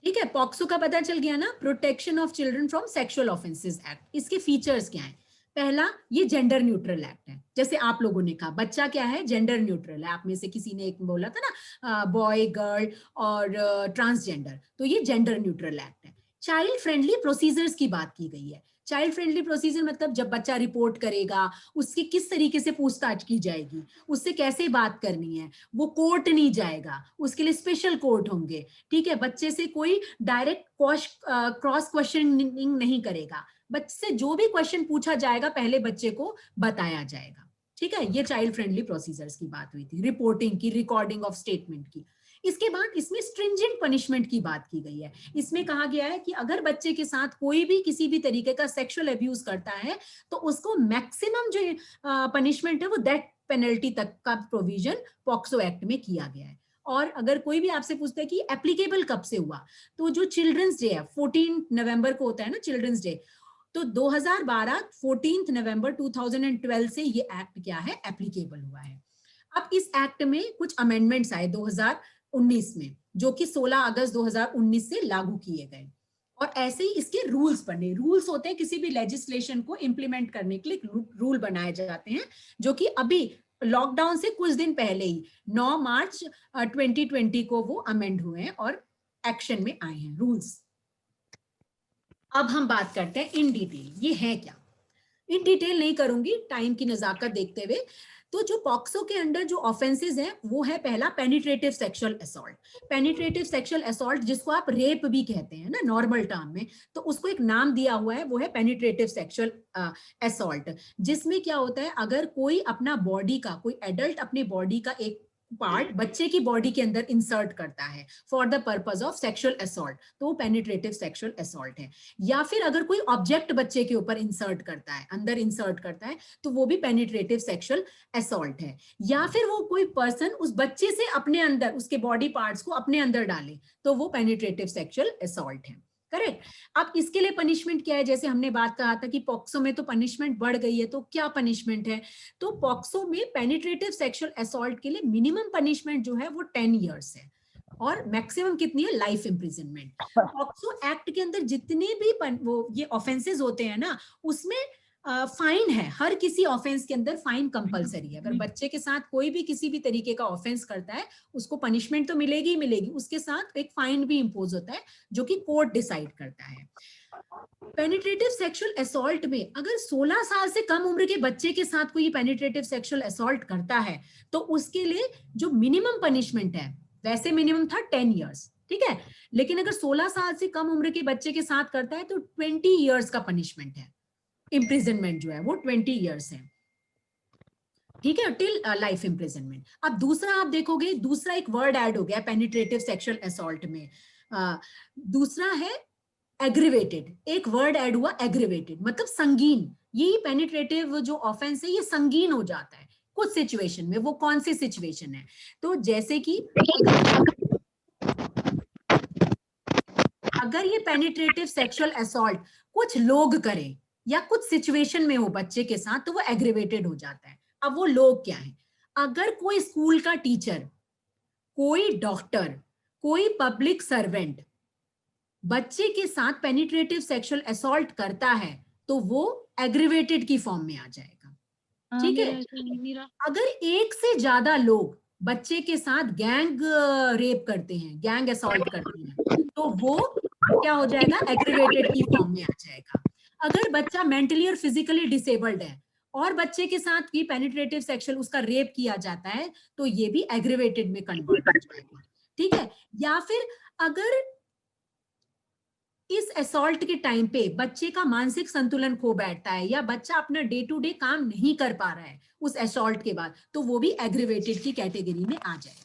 ठीक है, पॉक्सो का पता चल गया ना, protection of children from sexual offences act. इसके फीचर्स क्या हैं? पहला, ये जेंडर न्यूट्रल एक्ट है। जैसे आप लोगों ने कहा बच्चा क्या है, जेंडर न्यूट्रल है। आप में से किसी ने एक बोला था ना, बॉय, गर्ल और ट्रांसजेंडर, तो ये जेंडर न्यूट्रल एक्ट है। चाइल्ड फ्रेंडली प्रोसीजर्स की बात की गई है। चाइल्ड फ्रेंडली प्रोसीजर मतलब जब बच्चा रिपोर्ट करेगा, उसकी किस तरीके से पूछताछ की जाएगी, उससे कैसे बात करनी है, वो कोर्ट नहीं जाएगा, उसके लिए स्पेशल कोर्ट होंगे। ठीक है, बच्चे से कोई डायरेक्ट क्रॉस क्वेश्चनिंग नहीं करेगा। बच्चे से जो भी क्वेश्चन पूछा जाएगा पहले बच्चे को बताया जाएगा। ठीक है, ये चाइल्ड फ्रेंडली प्रोसीजर्स की बात हुई थी, रिपोर्टिंग की, रिकॉर्डिंग ऑफ स्टेटमेंट की। इसके बाद इसमें स्ट्रिंजेंट पनिशमेंट की बात की गई है। इसमें कहा गया है कि अगर बच्चे के साथ कोई भी किसी भी तरीके का सेक्सुअल अब्यूज करता है तो उसको मैक्सिमम जो पनिशमेंट है वो डेथ पेनल्टी तक का प्रोविजन पॉक्सो एक्ट में किया गया है। और अगर कोई भी आपसे पूछता है कि एप्लीकेबल कब से हुआ, तो जो चिल्ड्रंस डे है 14 नवंबर को होता है ना चिल्ड्रंस डे, तो 2012 14 नवंबर 2012 से ये एक्ट क्या है एप्लीकेबल हुआ है। अब इस एक्ट में कुछ अमेंडमेंट्स आए 2019 में, जो कि 16 अगस्त 2019 से लागू किए गए। और ऐसे ही इसके रूल्स बने। रूल्स होते हैं किसी भी लेजिस्लेशन को इंप्लीमेंट करने के लिए रूल बनाए जाते हैं, जो कि अभी लॉकडाउन से कुछ दिन पहले ही 9 मार्च 2020 को वो अमेंड हुए हैं और एक्शन में आए हैं रूल्स। अब हम बात करते हैं इन डिटेल, ये है क्या। इन डिटेल नहीं करूंगी टाइम की नजाकत देखते हुए। तो जो पॉक्सो के अंडर जो ऑफेंसेस हैं वो है पहला penetrative sexual assault. Penetrative sexual assault जिसको आप रेप भी कहते हैं ना नॉर्मल टर्म में, तो उसको एक नाम दिया हुआ है, वो है पेनिट्रेटिव सेक्सुअल असॉल्ट। जिसमें क्या होता है, अगर कोई अपना बॉडी का, कोई एडल्ट अपने बॉडी का एक पार्ट बच्चे की बॉडी के अंदर इंसर्ट करता है for the purpose of sexual assault, तो वो पेनिट्रेटिव सेक्सुअल असॉल्ट है। या फिर अगर कोई ऑब्जेक्ट बच्चे के ऊपर इंसर्ट करता है, अंदर इंसर्ट करता है, तो वो भी पेनिट्रेटिव सेक्सुअल असॉल्ट है। या फिर वो कोई पर्सन उस बच्चे से अपने अंदर, उसके बॉडी पार्ट्स को अपने अंदर डाले, तो वो पेनिट्रेटिव सेक्सुअल असॉल्ट है। करेक्ट। अब इसके लिए पनिशमेंट क्या है, जैसे हमने बात कहा था कि पॉक्सो में तो पनिशमेंट बढ़ गई है, तो क्या पनिशमेंट है। तो पॉक्सो में पेनिट्रेटिव सेक्सुअल असॉल्ट के लिए मिनिमम पनिशमेंट जो है वो 10 इयर्स है और मैक्सिमम कितनी है, लाइफ इम्प्रिजनमेंट। पॉक्सो एक्ट के अंदर जितने भी वो ये ऑफेंसेस होते हैं ना, उसमें फाइन है। हर किसी ऑफेंस के अंदर फाइन कंपलसरी है। अगर बच्चे के साथ कोई भी किसी भी तरीके का ऑफेंस करता है, उसको पनिशमेंट तो मिलेगी ही मिलेगी, उसके साथ एक फाइन भी इंपोज होता है जो कि कोर्ट डिसाइड करता है। पेनिट्रेटिव सेक्सुअल असॉल्ट में अगर 16 साल से कम उम्र के बच्चे के साथ कोई पेनिट्रेटिव सेक्सुअल असॉल्ट करता है, तो उसके लिए जो मिनिमम पनिशमेंट है, वैसे मिनिमम था 10 इयर्स, ठीक है, लेकिन अगर 16 साल से कम उम्र के बच्चे के साथ करता है तो 20 इयर्स का पनिशमेंट है। इम्प्रिजनमेंट जो है वो 20 इयर्स है, ठीक है, टिल लाइफ इम्प्रिजनमेंट। अब दूसरा आप देखोगे, दूसरा एक वर्ड ऐड हो गया पेनिट्रेटिव सेक्सुअल असॉल्ट में, दूसरा है एग्रीवेटेड। एक वर्ड ऐड हुआ एग्रीवेटेड, मतलब संगीन। यही पेनिट्रेटिव जो ऑफेंस है ये संगीन हो जाता है कुछ सिचुएशन में। वो कौन सी सिचुएशन है, तो जैसे कि अगर ये पेनिट्रेटिव सेक्सुअल असॉल्ट कुछ लोग करें या कुछ सिचुएशन में हो बच्चे के साथ, तो वो एग्रीवेटेड हो जाता है। अब वो लोग क्या है, अगर कोई स्कूल का टीचर, कोई डॉक्टर, कोई पब्लिक सर्वेंट बच्चे के साथ पेनिट्रेटिव सेक्सुअल असॉल्ट करता है, तो वो एग्रीवेटेड की फॉर्म में आ जाएगा, ठीक है। अगर एक से ज्यादा लोग बच्चे के साथ गैंग रेप करते हैं, गैंग असॉल्ट करते हैं, तो वो क्या हो जाएगा, एग्रीवेटेड की फॉर्म में आ जाएगा। अगर बच्चा मेंटली और फिजिकली डिसेबल्ड है और बच्चे के साथ की पेनिट्रेटिव सेक्सुअल उसका रेप किया जाता है, तो ये भी एग्रीवेटेड में कन्वर्ट हो जाएगा, ठीक है। या फिर अगर इस असॉल्ट के टाइम पे बच्चे का मानसिक संतुलन खो बैठता है या बच्चा अपना डे टू डे काम नहीं कर पा रहा है उस असॉल्ट के बाद, तो वो भी एग्रीवेटेड की कैटेगरी में आ जाएगा।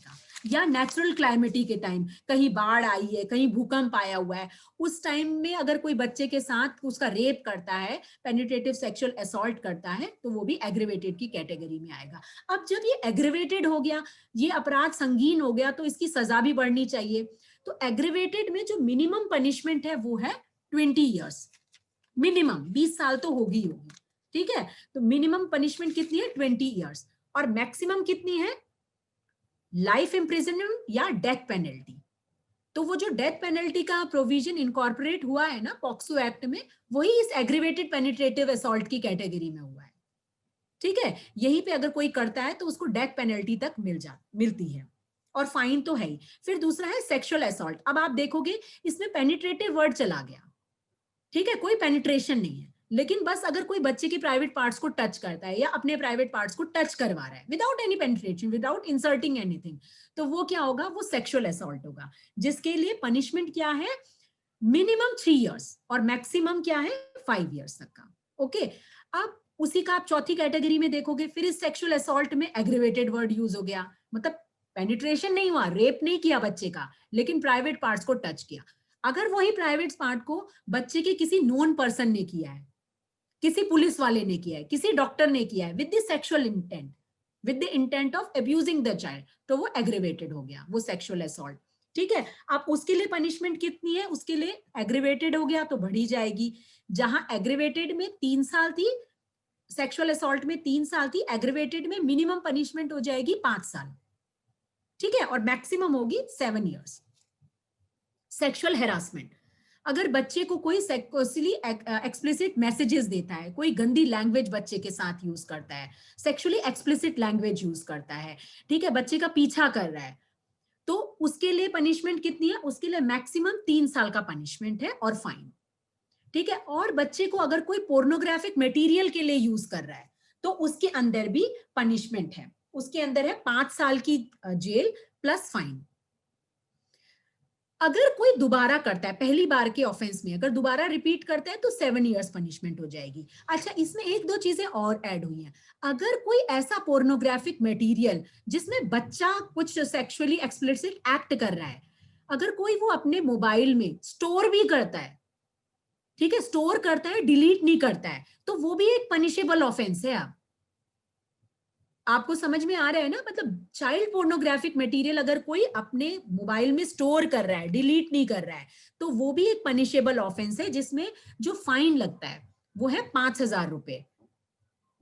या नेचुरल क्लाइमेटी के टाइम, कहीं बाढ़ आई है, कहीं भूकंप आया हुआ है, उस टाइम में अगर कोई बच्चे के साथ उसका रेप करता है, पेनिट्रेटिव सेक्सुअल असॉल्ट करता है, तो वो भी एग्रीवेटेड की कैटेगरी में आएगा। अब जब ये एग्रीवेटेड हो गया, ये अपराध संगीन हो गया, तो इसकी सजा भी बढ़नी चाहिए। तो एग्रीवेटेड में जो मिनिमम पनिशमेंट है वो है 20 इयर्स, मिनिमम 20 साल तो होगी, ठीक है। तो मिनिमम पनिशमेंट कितनी है, 20 इयर्स, और मैक्सिमम कितनी है, लाइफ इम्प्रिजनमेंट या डेथ पेनल्टी। तो वो जो डेथ पेनल्टी का प्रोविजन इनकॉर्पोरेट हुआ है ना पॉक्सो एक्ट में, वही इस एग्रीवेटेड पेनिट्रेटिव असॉल्ट की कैटेगरी में हुआ है, ठीक है। यहीं पे अगर कोई करता है तो उसको डेथ पेनल्टी तक मिलती है और फाइन तो है ही। फिर दूसरा है सेक्सुअल असॉल्ट। अब आप देखोगे इसमें पेनिट्रेटिव वर्ड चला गया, ठीक है, कोई पेनिट्रेशन नहीं है, लेकिन बस अगर कोई बच्चे के प्राइवेट पार्ट्स को टच करता है या अपने प्राइवेट पार्ट्स को टच करवा रहा है without any penetration, without inserting anything, तो वो क्या होगा, वो सेक्सुअल असॉल्ट होगा, जिसके लिए पनिशमेंट क्या है, मिनिमम 3 इयर्स और मैक्सिमम क्या है 5 इयर्स तक का, ओके। अब उसी का आप चौथी कैटेगरी में देखोगे, फिर इस सेक्सुअल असॉल्ट में एग्रीवेटेड वर्ड यूज हो गया, मतलब पेनिट्रेशन नहीं हुआ, रेप नहीं किया बच्चे का, लेकिन प्राइवेट पार्ट्स को टच किया। अगर वही प्राइवेट पार्ट को बच्चे के किसी नोन पर्सन ने किया है, किसी पुलिस वाले ने किया है, किसी डॉक्टर ने किया है, with the sexual intent, with the intent of abusing the child, तो वो एग्रीवेटेड हो गया, वो सेक्सुअल असॉल्ट। ठीक है, अब उसके लिए पनिशमेंट कितनी है, उसके लिए एग्रीवेटेड हो गया तो बढ़ी जाएगी। जहां एग्रीवेटेड में 3 साल थी, सेक्सुअल असॉल्ट में 3 साल थी, एग्रीवेटेड में मिनिमम पनिशमेंट हो जाएगी 5 साल। ठीक है, और मैक्सिमम होगी 7 इयर्स। सेक्सुअल हेरासमेंट, अगर बच्चे को कोई सेक्सुअली एक्सप्लिसिट मैसेजेस देता है, कोई गंदी लैंग्वेज बच्चे के साथ यूज करता है, सेक्सुअली एक्सप्लिसिट लैंग्वेज यूज करता है, ठीक है, बच्चे का पीछा कर रहा है, तो उसके लिए पनिशमेंट कितनी है, उसके लिए मैक्सिमम 3 साल का पनिशमेंट है और फाइन। ठीक है, और बच्चे को अगर कोई पोर्नोग्राफिक मटेरियल के लिए यूज कर रहा है तो उसके अंदर भी पनिशमेंट है, उसके अंदर है 5 साल की जेल प्लस फाइन। अगर कोई दोबारा करता है, पहली बार के ऑफेंस में अगर दोबारा रिपीट करता है तो 7 इयर्स पनिशमेंट हो जाएगी। अच्छा, इसमें 1-2 चीजें और ऐड हुई हैं। अगर कोई ऐसा पोर्नोग्राफिक मटेरियल जिसमें बच्चा कुछ सेक्सुअली एक्सप्लिसिट एक्ट कर रहा है, अगर कोई वो अपने मोबाइल में स्टोर भी करता है, ठीक है, स्टोर करता है, डिलीट नहीं करता है, तो वो भी एक पनिशेबल ऑफेंस है। आपको समझ में आ रहा है ना, मतलब चाइल्ड पोर्नोग्राफिक मटेरियल अगर कोई अपने मोबाइल में स्टोर कर रहा है, डिलीट नहीं कर रहा है, तो वो भी एक पनिशेबल ऑफेंस है, जिसमें जो फाइन लगता है वो है 5,000 रुपए,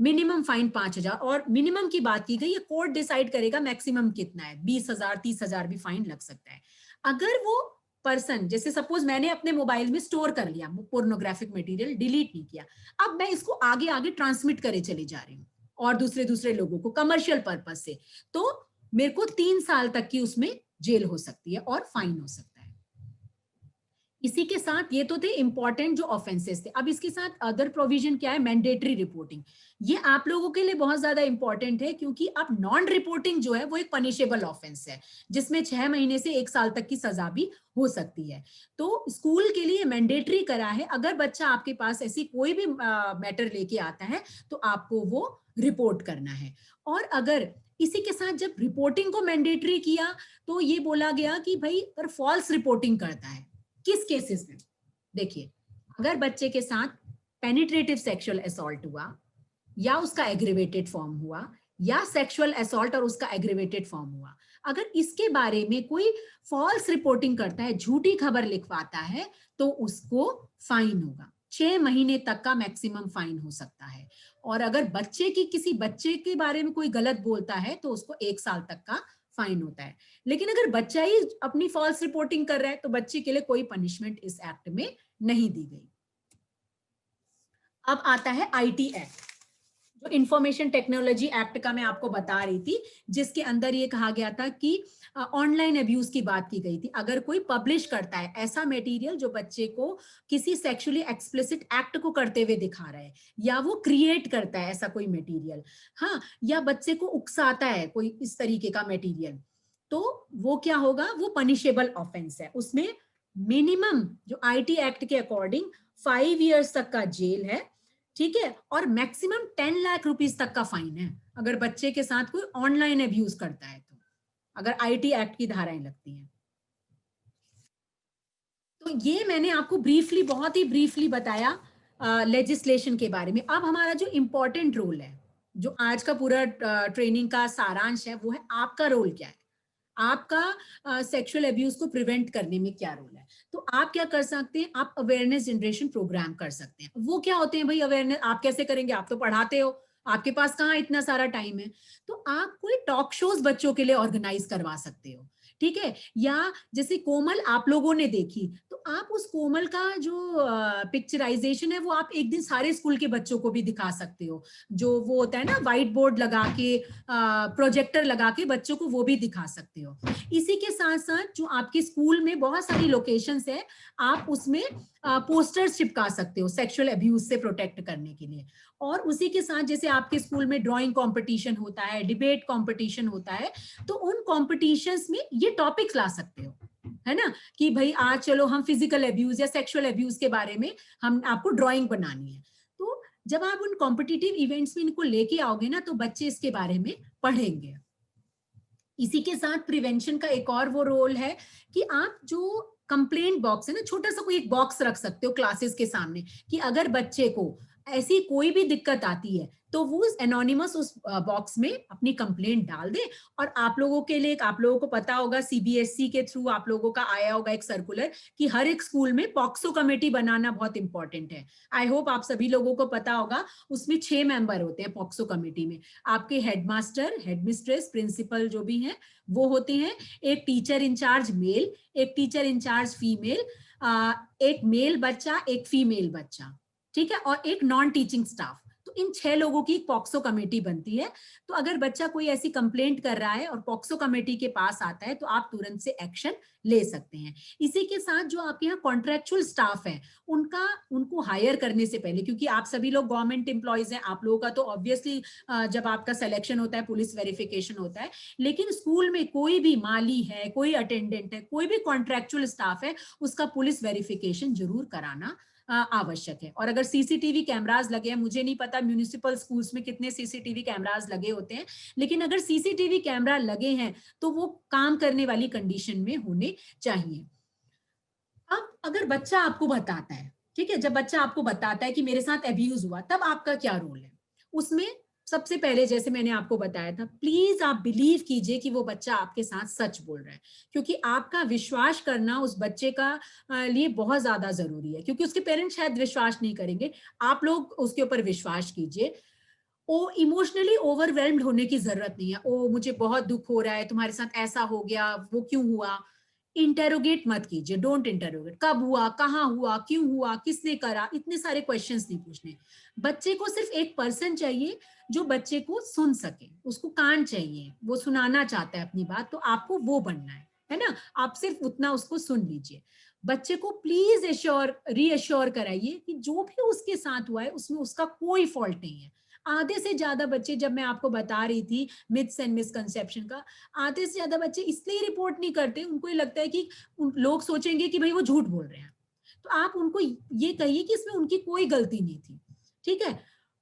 मिनिमम फाइन 5,000। और मिनिमम की बात की गई, ये कोर्ट डिसाइड करेगा मैक्सिमम कितना है, 20,000 30,000 भी फाइन लग सकता है। अगर वो पर्सन, जैसे सपोज मैंने अपने मोबाइल में स्टोर कर लिया पोर्नोग्राफिक मटेरियल, डिलीट नहीं किया, अब मैं इसको आगे आगे ट्रांसमिट करे चली जा रही हूँ और दूसरे लोगों को कमर्शियल पर्पज से, तो मेरे को 3 साल तक की उसमें जेल हो सकती है और फाइन हो सकता है। इसी के साथ ये तो थे इंपॉर्टेंट जो ऑफेंसेस थे। अब इसके साथ अदर प्रोविजन क्या है, मैंडेटरी रिपोर्टिंग। ये आप लोगों के लिए बहुत ज्यादा इंपॉर्टेंट है, क्योंकि अब नॉन रिपोर्टिंग जो है वो एक पनिशेबल ऑफेंस है, जिसमें 6 महीने से 1 साल तक की सजा भी हो सकती है। तो स्कूल के लिए मैंडेटरी करा है, अगर बच्चा आपके पास ऐसी कोई भी मैटर लेके आता है तो आपको वो रिपोर्ट करना है। और अगर इसी के साथ जब रिपोर्टिंग को मैंडेटरी किया तो ये बोला गया कि भाई अगर फॉल्स रिपोर्टिंग करता है, किस केसेस में, देखिए, अगर बच्चे के साथ पेनिट्रेटिव सेक्सुअल असॉल्ट हुआ, या उसका एग्रीवेटेड फॉर्म हुआ, या सेक्सुअल असॉल्ट और उसका एग्रीवेटेड फॉर्म हुआ, अगर इसके बारे में कोई फॉल्स रिपोर्टिंग करता है, झूठी खबर लिखवाता है, तो उसको फाइन होगा, 6 महीने तक का मैक्सिमम फाइन हो सकता है। और अगर बच्चे की किसी बच्चे के बारे में कोई गलत बोलता है तो उसको 1 साल तक का फाइन होता है। लेकिन अगर बच्चा ही अपनी फॉल्स रिपोर्टिंग कर रहा है तो बच्चे के लिए कोई पनिशमेंट इस एक्ट में नहीं दी गई। अब आता है आईटी एक्ट, जो इंफॉर्मेशन टेक्नोलॉजी एक्ट का मैं आपको बता रही थी, जिसके अंदर ये कहा गया था कि ऑनलाइन अब्यूज की बात की गई थी। अगर कोई पब्लिश करता है ऐसा मटेरियल जो बच्चे को किसी सेक्सुअली एक्सप्लिसिट एक्ट को करते हुए दिखा रहा है, या वो क्रिएट करता है ऐसा कोई मटेरियल, हाँ, या बच्चे को उकसाता है कोई इस तरीके का मटेरियल, तो वो क्या होगा, वो पनिशेबल ऑफेंस है। उसमें मिनिमम जो आईटी एक्ट के अकॉर्डिंग 5 इयर्स तक का जेल है, ठीक है, और मैक्सिमम 10 लाख रुपीस तक का फाइन है अगर बच्चे के साथ कोई ऑनलाइन अब्यूज करता है, तो अगर आईटी एक्ट की धाराएं लगती हैं। तो ये मैंने आपको ब्रीफली, बहुत ही ब्रीफली बताया लेजिस्लेशन के बारे में। अब हमारा जो इम्पोर्टेंट रोल है, जो आज का पूरा ट्रेनिंग का सारांश है, वो है आपका रोल क्या है, आपका सेक्सुअल अब्यूज को प्रिवेंट करने में क्या रोल है। तो आप क्या कर सकते हैं, आप अवेयरनेस जनरेशन प्रोग्राम कर सकते हैं। वो क्या होते हैं भाई अवेयरनेस, आप कैसे करेंगे, आप तो पढ़ाते हो, आपके पास कहाँ इतना सारा टाइम है, तो आप कोई टॉक शोज बच्चों के लिए ऑर्गेनाइज करवा सकते हो, ठीक है, या जैसे कोमल आप लोगों ने देखी, तो आप उस कोमल का जो पिक्चराइजेशन है वो आप एक दिन सारे स्कूल के बच्चों को भी दिखा सकते हो, जो वो होता है ना व्हाइट बोर्ड लगा के, प्रोजेक्टर लगा के बच्चों को वो भी दिखा सकते हो। इसी के साथ साथ जो आपके स्कूल में बहुत सारी लोकेशंस है, आप उसमें पोस्टर्स चिपका सकते हो सेक्सुअल अब्यूज से प्रोटेक्ट करने के लिए। और उसी के साथ जैसे आपके स्कूल में ड्राइंग कंपटीशन होता है, डिबेट कंपटीशन होता है, तो उन कॉम्पिटिशन्स में ये टॉपिक्स ला सकते हो, है ना, कि भाई आज चलो हम फिजिकल अब्यूज या सेक्सुअल अब्यूज के बारे में हम आपको ड्राइंग बनानी है। तो जब आप उन कॉम्पिटिटिव इवेंट्स में इनको लेके आओगे ना, तो बच्चे इसके बारे में पढ़ेंगे। इसी के साथ प्रिवेंशन का एक और वो रोल है कि आप जो कंप्लेंट बॉक्स है ना, छोटा सा कोई एक बॉक्स रख सकते हो क्लासेस के सामने, कि अगर बच्चे को ऐसी कोई भी दिक्कत आती है तो वो एनोनिमस उस बॉक्स में अपनी कंप्लेंट डाल दे। और आप लोगों के लिए, आप लोगों को पता होगा सीबीएसई के थ्रू आप लोगों का आया होगा एक सर्कुलर कि हर एक स्कूल में पॉक्सो कमेटी बनाना बहुत इंपॉर्टेंट है। आई होप आप सभी लोगों को पता होगा। उसमें 6 मेंबर होते हैं पॉक्सो कमेटी में। आपके हेडमास्टर, हेडमिस्ट्रेस, प्रिंसिपल जो भी हैं वो होते हैं, एक टीचर इंचार्ज मेल, एक टीचर इंचार्ज फीमेल, एक मेल बच्चा, एक फीमेल बच्चा, ठीक है, और एक नॉन टीचिंग स्टाफ। तो इन 6 लोगों की पॉक्सो कमेटी बनती है। तो अगर बच्चा कोई ऐसी कंप्लेंट कर रहा है और पॉक्सो कमेटी के पास आता है तो आप तुरंत से एक्शन ले सकते हैं। इसी के साथ जो आपके यहाँ कॉन्ट्रेक्चुअल स्टाफ है उनको हायर करने से पहले, क्योंकि आप सभी लोग गवर्नमेंट एम्प्लॉयज हैं, आप लोगों का तो ऑब्वियसली जब आपका सिलेक्शन होता है पुलिस वेरिफिकेशन होता है, लेकिन स्कूल में कोई भी माली है, कोई अटेंडेंट है, कोई भी कॉन्ट्रेक्चुअल स्टाफ है, उसका पुलिस वेरिफिकेशन जरूर कराना आवश्यक है। और अगर सीसीटीवी कैमरास लगे हैं, मुझे नहीं पता म्युनिसिपल स्कूल्स में कितने सीसीटीवी कैमरास लगे होते हैं, लेकिन अगर सीसीटीवी कैमरा लगे हैं तो वो काम करने वाली कंडीशन में होने चाहिए। अब अगर बच्चा आपको बताता है, ठीक है, जब बच्चा आपको बताता है कि मेरे साथ अब्यूज हुआ, तब आपका क्या रोल है उसमें? सबसे पहले जैसे मैंने आपको बताया था, प्लीज आप बिलीव कीजिए कि वो बच्चा आपके साथ सच बोल रहा है, क्योंकि आपका विश्वास करना उस बच्चे का लिए बहुत ज्यादा जरूरी है, क्योंकि उसके पेरेंट्स शायद विश्वास नहीं करेंगे। आप लोग उसके ऊपर विश्वास कीजिए। ओ इमोशनली ओवरवेल्म्ड होने की जरूरत नहीं है। ओ मुझे बहुत दुख हो रहा है, तुम्हारे साथ ऐसा हो गया, वो क्यों हुआ? इंटेरोगेट मत कीजिए, डोंट इंटेरोगेट। कब हुआ, कहाँ हुआ, क्यों हुआ, किसने करा, इतने सारे क्वेश्चंस नहीं पूछने। बच्चे को सिर्फ एक पर्सन चाहिए जो बच्चे को सुन सके, उसको कान चाहिए, वो सुनाना चाहता है अपनी बात, तो आपको वो बनना है ना? आप सिर्फ उतना उसको सुन लीजिए। बच्चे को प्लीज रीअश्योर कराइए कि जो भी उसके साथ हुआ है उसमें उसका कोई फॉल्ट नहीं है। आधे से ज्यादा बच्चे, जब मैं आपको बता रही थी मिथ्स एंड मिसकंसेप्शन का, आधे से ज्यादा बच्चे इसलिए रिपोर्ट नहीं करते, उनको ये लगता है कि लोग सोचेंगे कि भाई वो झूठ बोल रहे हैं। तो आप उनको ये कहिए कि इसमें उनकी कोई गलती नहीं थी, ठीक है?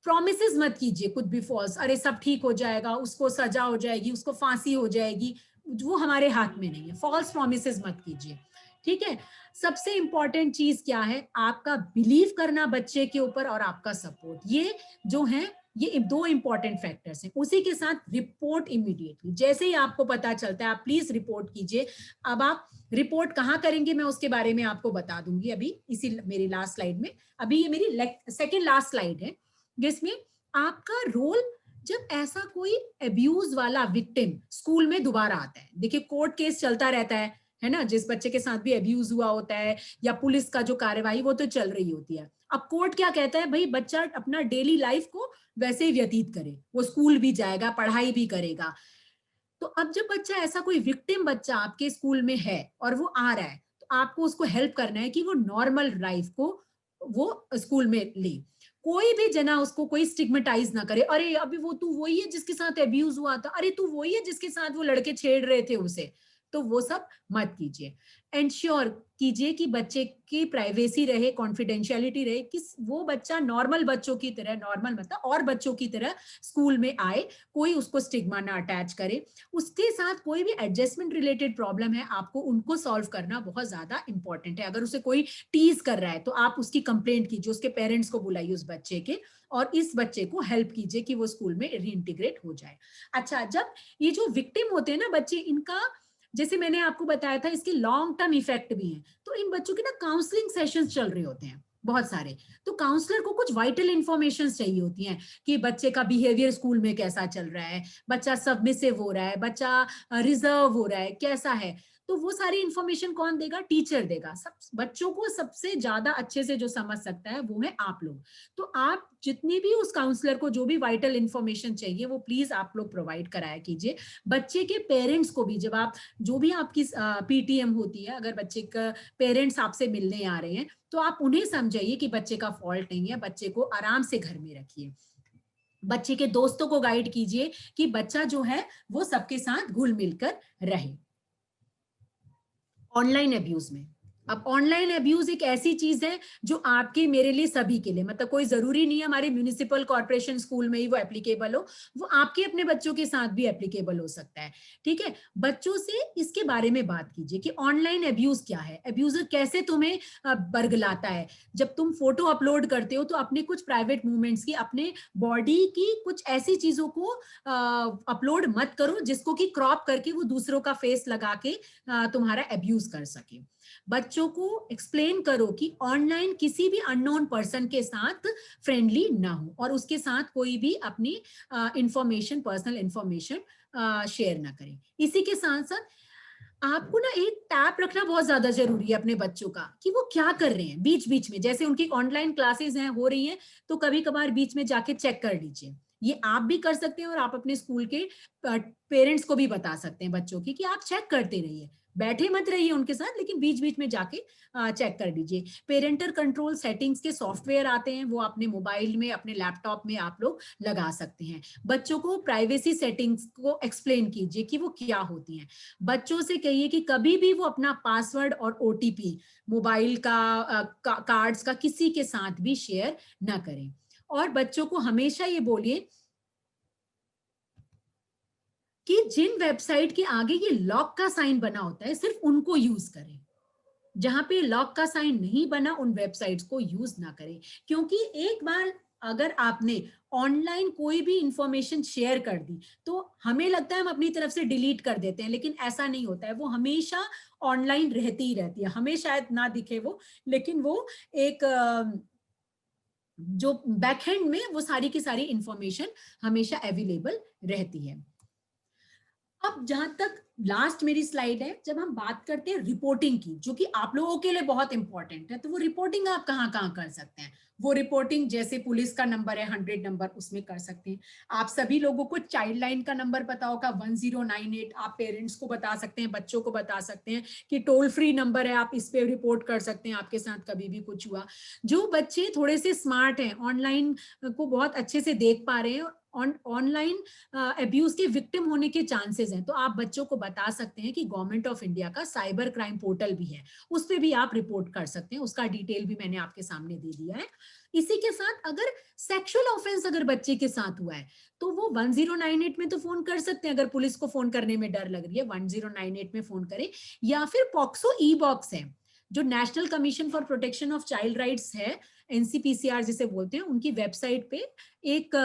प्रॉमिसेस मत कीजिए कुछ भी फॉल्स, अरे सब ठीक हो जाएगा, उसको सजा हो जाएगी, उसको फांसी हो जाएगी, वो हमारे हाथ में नहीं है। फॉल्स प्रॉमिसेस मत कीजिए, ठीक है? सबसे इंपॉर्टेंट चीज क्या है? आपका बिलीव करना बच्चे के ऊपर और आपका सपोर्ट, ये जो है ये 2 इंपॉर्टेंट फैक्टर्स हैं। उसी के साथ रिपोर्ट इमीडिएटली, जैसे ही आपको पता चलता है आप प्लीज रिपोर्ट कीजिए। अब आप रिपोर्ट कहाँ करेंगे मैं उसके बारे में आपको बता दूंगी अभी इसी मेरी लास्ट स्लाइड में। अभी ये मेरी सेकेंड लास्ट स्लाइड है जिसमें आपका रोल, जब ऐसा कोई अब्यूज वाला विक्टिम स्कूल में दोबारा आता है, देखिए कोर्ट केस चलता रहता है ना, जिस बच्चे के साथ भी अब्यूज हुआ होता है या पुलिस का जो कार्यवाही वो तो चल रही होती है। अब कोर्ट क्या कहता है, भाई बच्चा अपना डेली लाइफ को वैसे ही व्यतीत करे, वो स्कूल भी जाएगा, पढ़ाई भी करेगा। तो अब जब बच्चा, ऐसा कोई विक्टिम बच्चा आपके स्कूल में है और वो आ रहा है, तो आपको उसको हेल्प करना है कि वो नॉर्मल लाइफ को वो स्कूल में ले। कोई भी जना उसको कोई स्टिग्मेटाइज ना करे, अरे अभी वो तू वही है जिसके साथ अब्यूज हुआ था, अरे तू वही है जिसके साथ वो लड़के छेड़ रहे थे उसे, तो वो सब मत कीजिए। एंश्योर कीजिए कि बच्चे की प्राइवेसी रहे, कॉन्फिडेंशियलिटी रहे, कि वो बच्चा नॉर्मल बच्चों की तरह, नॉर्मल मतलब और बच्चों की तरह स्कूल में आए, कोई उसको स्टिग्मा ना अटैच करे। उसके साथ कोई भी एडजस्टमेंट रिलेटेड प्रॉब्लम है, आपको उनको सॉल्व करना बहुत ज्यादा इंपॉर्टेंट है। अगर उसे कोई टीज कर रहा है तो आप उसकी कंप्लेंट कीजिए, उसके पेरेंट्स को बुलाइए उस बच्चे के, और इस बच्चे को हेल्प कीजिए कि वो स्कूल में रीइंटीग्रेट हो जाए। अच्छा, जब ये जो विक्टिम होते हैं ना बच्चे, इनका जैसे मैंने आपको बताया था इसके लॉन्ग टर्म इफेक्ट भी हैं। तो इन बच्चों के ना काउंसलिंग सेशंस चल रहे होते हैं बहुत सारे, तो काउंसलर को कुछ वाइटल इंफॉर्मेशन चाहिए होती हैं कि बच्चे का बिहेवियर स्कूल में कैसा चल रहा है, बच्चा सबमिसिव हो रहा है, बच्चा रिजर्व हो रहा है, कैसा है। तो वो सारी इंफॉर्मेशन कौन देगा? टीचर देगा। सब बच्चों को सबसे ज्यादा अच्छे से जो समझ सकता है वो है आप लोग। तो आप जितनी भी उस काउंसलर को जो भी वाइटल इंफॉर्मेशन चाहिए वो प्लीज आप लोग प्रोवाइड कराया कीजिए। बच्चे के पेरेंट्स को भी, जब आप जो भी आपकी पीटीएम होती है, अगर बच्चे का पेरेंट्स आपसे मिलने आ रहे हैं तो आप उन्हें समझाइए कि बच्चे का फॉल्ट नहीं है, बच्चे को आराम से घर में रखिए। बच्चे के दोस्तों को गाइड कीजिए कि बच्चा जो है वो सबके साथ घुल मिलकर रहे। ऑनलाइन अब्यूज में अब ऑनलाइन अब्यूज एक ऐसी चीज है जो आपके मेरे लिए सभी के लिए, मतलब कोई जरूरी नहीं है हमारे म्यूनिसिपल कॉर्पोरेशन स्कूल में ही वो एप्लीकेबल हो, वो आपके अपने बच्चों के साथ भी एप्लीकेबल हो सकता है। ठीक है, बच्चों से इसके बारे में बात कीजिए कि ऑनलाइन अब्यूज क्या है, अब्यूजर कैसे तुम्हें बरगलाता है। जब तुम फोटो अपलोड करते हो तो अपने कुछ प्राइवेट मूवमेंट्स की, अपने बॉडी की कुछ ऐसी चीजों को अपलोड मत करो जिसको कि क्रॉप करके वो दूसरों का फेस लगा के तुम्हारा अब्यूज कर सके। बच्चों को एक्सप्लेन करो कि ऑनलाइन किसी भी अननोन पर्सन के साथ फ्रेंडली ना हो और उसके साथ कोई भी अपनी इंफॉर्मेशन, पर्सनल इंफॉर्मेशन शेयर ना करें। इसी के साथ साथ आपको ना एक टैप रखना बहुत ज्यादा जरूरी है अपने बच्चों का कि वो क्या कर रहे हैं बीच बीच में। जैसे उनकी ऑनलाइन क्लासेस हैं हो रही हैं तो कभी कभार बीच में जाके चेक कर लीजिए। ये आप भी कर सकते हैं और आप अपने स्कूल के पेरेंट्स को भी बता सकते हैं बच्चों की कि आप चेक करते रहिए, बैठे मत रहिए उनके साथ, लेकिन बीच बीच में जाके चेक कर लीजिए। पेरेंटल कंट्रोल सेटिंग्स के सॉफ्टवेयर आते हैं, वो अपने मोबाइल में, अपने लैपटॉप में आप लोग लगा सकते हैं। बच्चों को प्राइवेसी सेटिंग्स को एक्सप्लेन कीजिए कि वो क्या होती हैं। बच्चों से कहिए कि कभी भी वो अपना पासवर्ड और ओटीपी मोबाइल का कार्ड्स का किसी के साथ भी शेयर ना करें। और बच्चों को हमेशा ये बोलिए कि जिन वेबसाइट के आगे ये लॉक का साइन बना होता है सिर्फ उनको यूज करें। जहां पे लॉक का साइन नहीं बना उन वेबसाइट्स को यूज ना करें, क्योंकि एक बार अगर आपने ऑनलाइन कोई भी इंफॉर्मेशन शेयर कर दी तो हमें लगता है हम अपनी तरफ से डिलीट कर देते हैं, लेकिन ऐसा नहीं होता है। वो हमेशा ऑनलाइन रहती ही रहती है। हमें शायद ना दिखे वो, लेकिन वो एक जो बैकएंड में वो सारी की सारी इंफॉर्मेशन हमेशा अवेलेबल रहती है। अब जहां तक लास्ट मेरी स्लाइड है, जब हम बात करते हैं रिपोर्टिंग की, जो कि आप लोगों के लिए बहुत इंपॉर्टेंट है, तो वो रिपोर्टिंग आप कहाँ कहाँ कर सकते हैं। वो रिपोर्टिंग जैसे पुलिस का नंबर है 100 नंबर, उसमें कर सकते हैं। आप सभी लोगों को चाइल्ड लाइन का नंबर पता होगा 1098, आप पेरेंट्स को बता सकते हैं, बच्चों को बता सकते हैं कि टोल फ्री नंबर है, आप इस पे रिपोर्ट कर सकते हैं आपके साथ कभी भी कुछ हुआ। जो बच्चे थोड़े से स्मार्ट हैं, ऑनलाइन को बहुत अच्छे से देख पा रहे हैं, ऑनलाइन अब्यूज के विक्टिम होने के चांसेस हैं, तो आप बच्चों को बता सकते हैं कि गवर्नमेंट ऑफ इंडिया का साइबर क्राइम पोर्टल भी है, उस पर भी आप रिपोर्ट कर सकते हैं। उसका डिटेल भी मैंने आपके सामने दे दिया है। इसी के साथ अगर सेक्सुअल ऑफेंस अगर बच्चे के साथ हुआ है तो वो 1098 में तो फोन कर सकते हैं। अगर पुलिस को फोन करने में डर लग रही है 1098 में फोन करें, या फिर पॉक्सो ई बॉक्स है जो national commission for protection of child rights है, एनसीपीसीआर जिसे बोलते हैं, उनकी वेबसाइट पे एक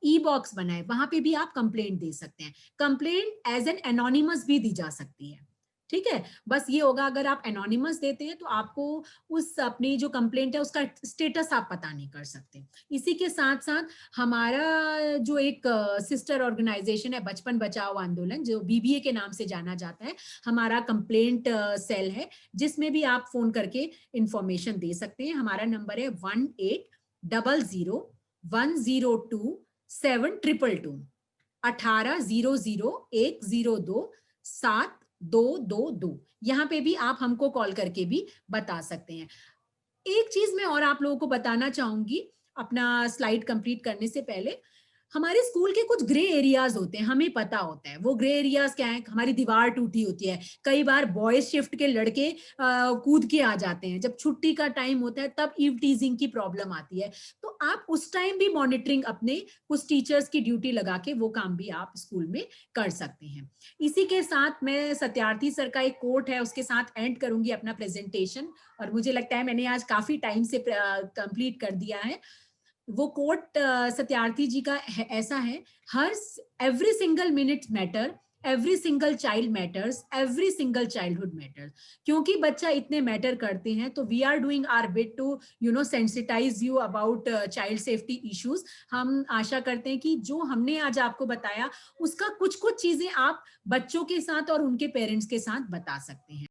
ई बॉक्स बना है, वहां पे भी आप कंप्लेंट दे सकते हैं। कंप्लेंट एज एन एनोनिमस भी दी जा सकती है। ठीक है, बस ये होगा अगर आप एनोनिमस देते हैं तो आपको उस अपनी जो कंप्लेंट है उसका स्टेटस आप पता नहीं कर सकते। इसी के साथ साथ हमारा जो एक सिस्टर ऑर्गेनाइजेशन है बचपन बचाओ आंदोलन, जो बीबीए के नाम से जाना जाता है, हमारा कंप्लेंट सेल है जिसमें भी आप फोन करके इंफॉर्मेशन दे सकते हैं। हमारा नंबर है 1800102722 1800102722। यहाँ पे भी आप हमको कॉल करके भी बता सकते हैं। एक चीज मैं और आप लोगों को बताना चाहूंगी अपना स्लाइड कंप्लीट करने से पहले। हमारे स्कूल के कुछ ग्रे एरियाज होते हैं, हमें पता होता है वो ग्रे एरियाज क्या है। हमारी दीवार टूटी होती है, कई बार बॉयज शिफ्ट के लड़के कूद के आ जाते हैं, जब छुट्टी का टाइम होता है तब ईव टीजिंग की प्रॉब्लम आती है, तो आप उस टाइम भी मॉनिटरिंग अपने कुछ टीचर्स की ड्यूटी लगा के वो काम भी आप स्कूल में कर सकते हैं। इसी के साथ मैं सत्यार्थी सर का एक कोट है उसके साथ एंड करूंगी अपना प्रेजेंटेशन, और मुझे लगता है मैंने आज काफी टाइम से कंप्लीट कर दिया है। वो कोट सत्यार्थी जी का ऐसा है, every single minute matter, every single child matters, every single childhood matters. क्योंकि बच्चा इतने मैटर करते हैं तो we are doing our bit to sensitize you about child safety issues. हम आशा करते हैं कि जो हमने आज आपको बताया उसका कुछ कुछ चीजें आप बच्चों के साथ और उनके पेरेंट्स के साथ बता सकते हैं।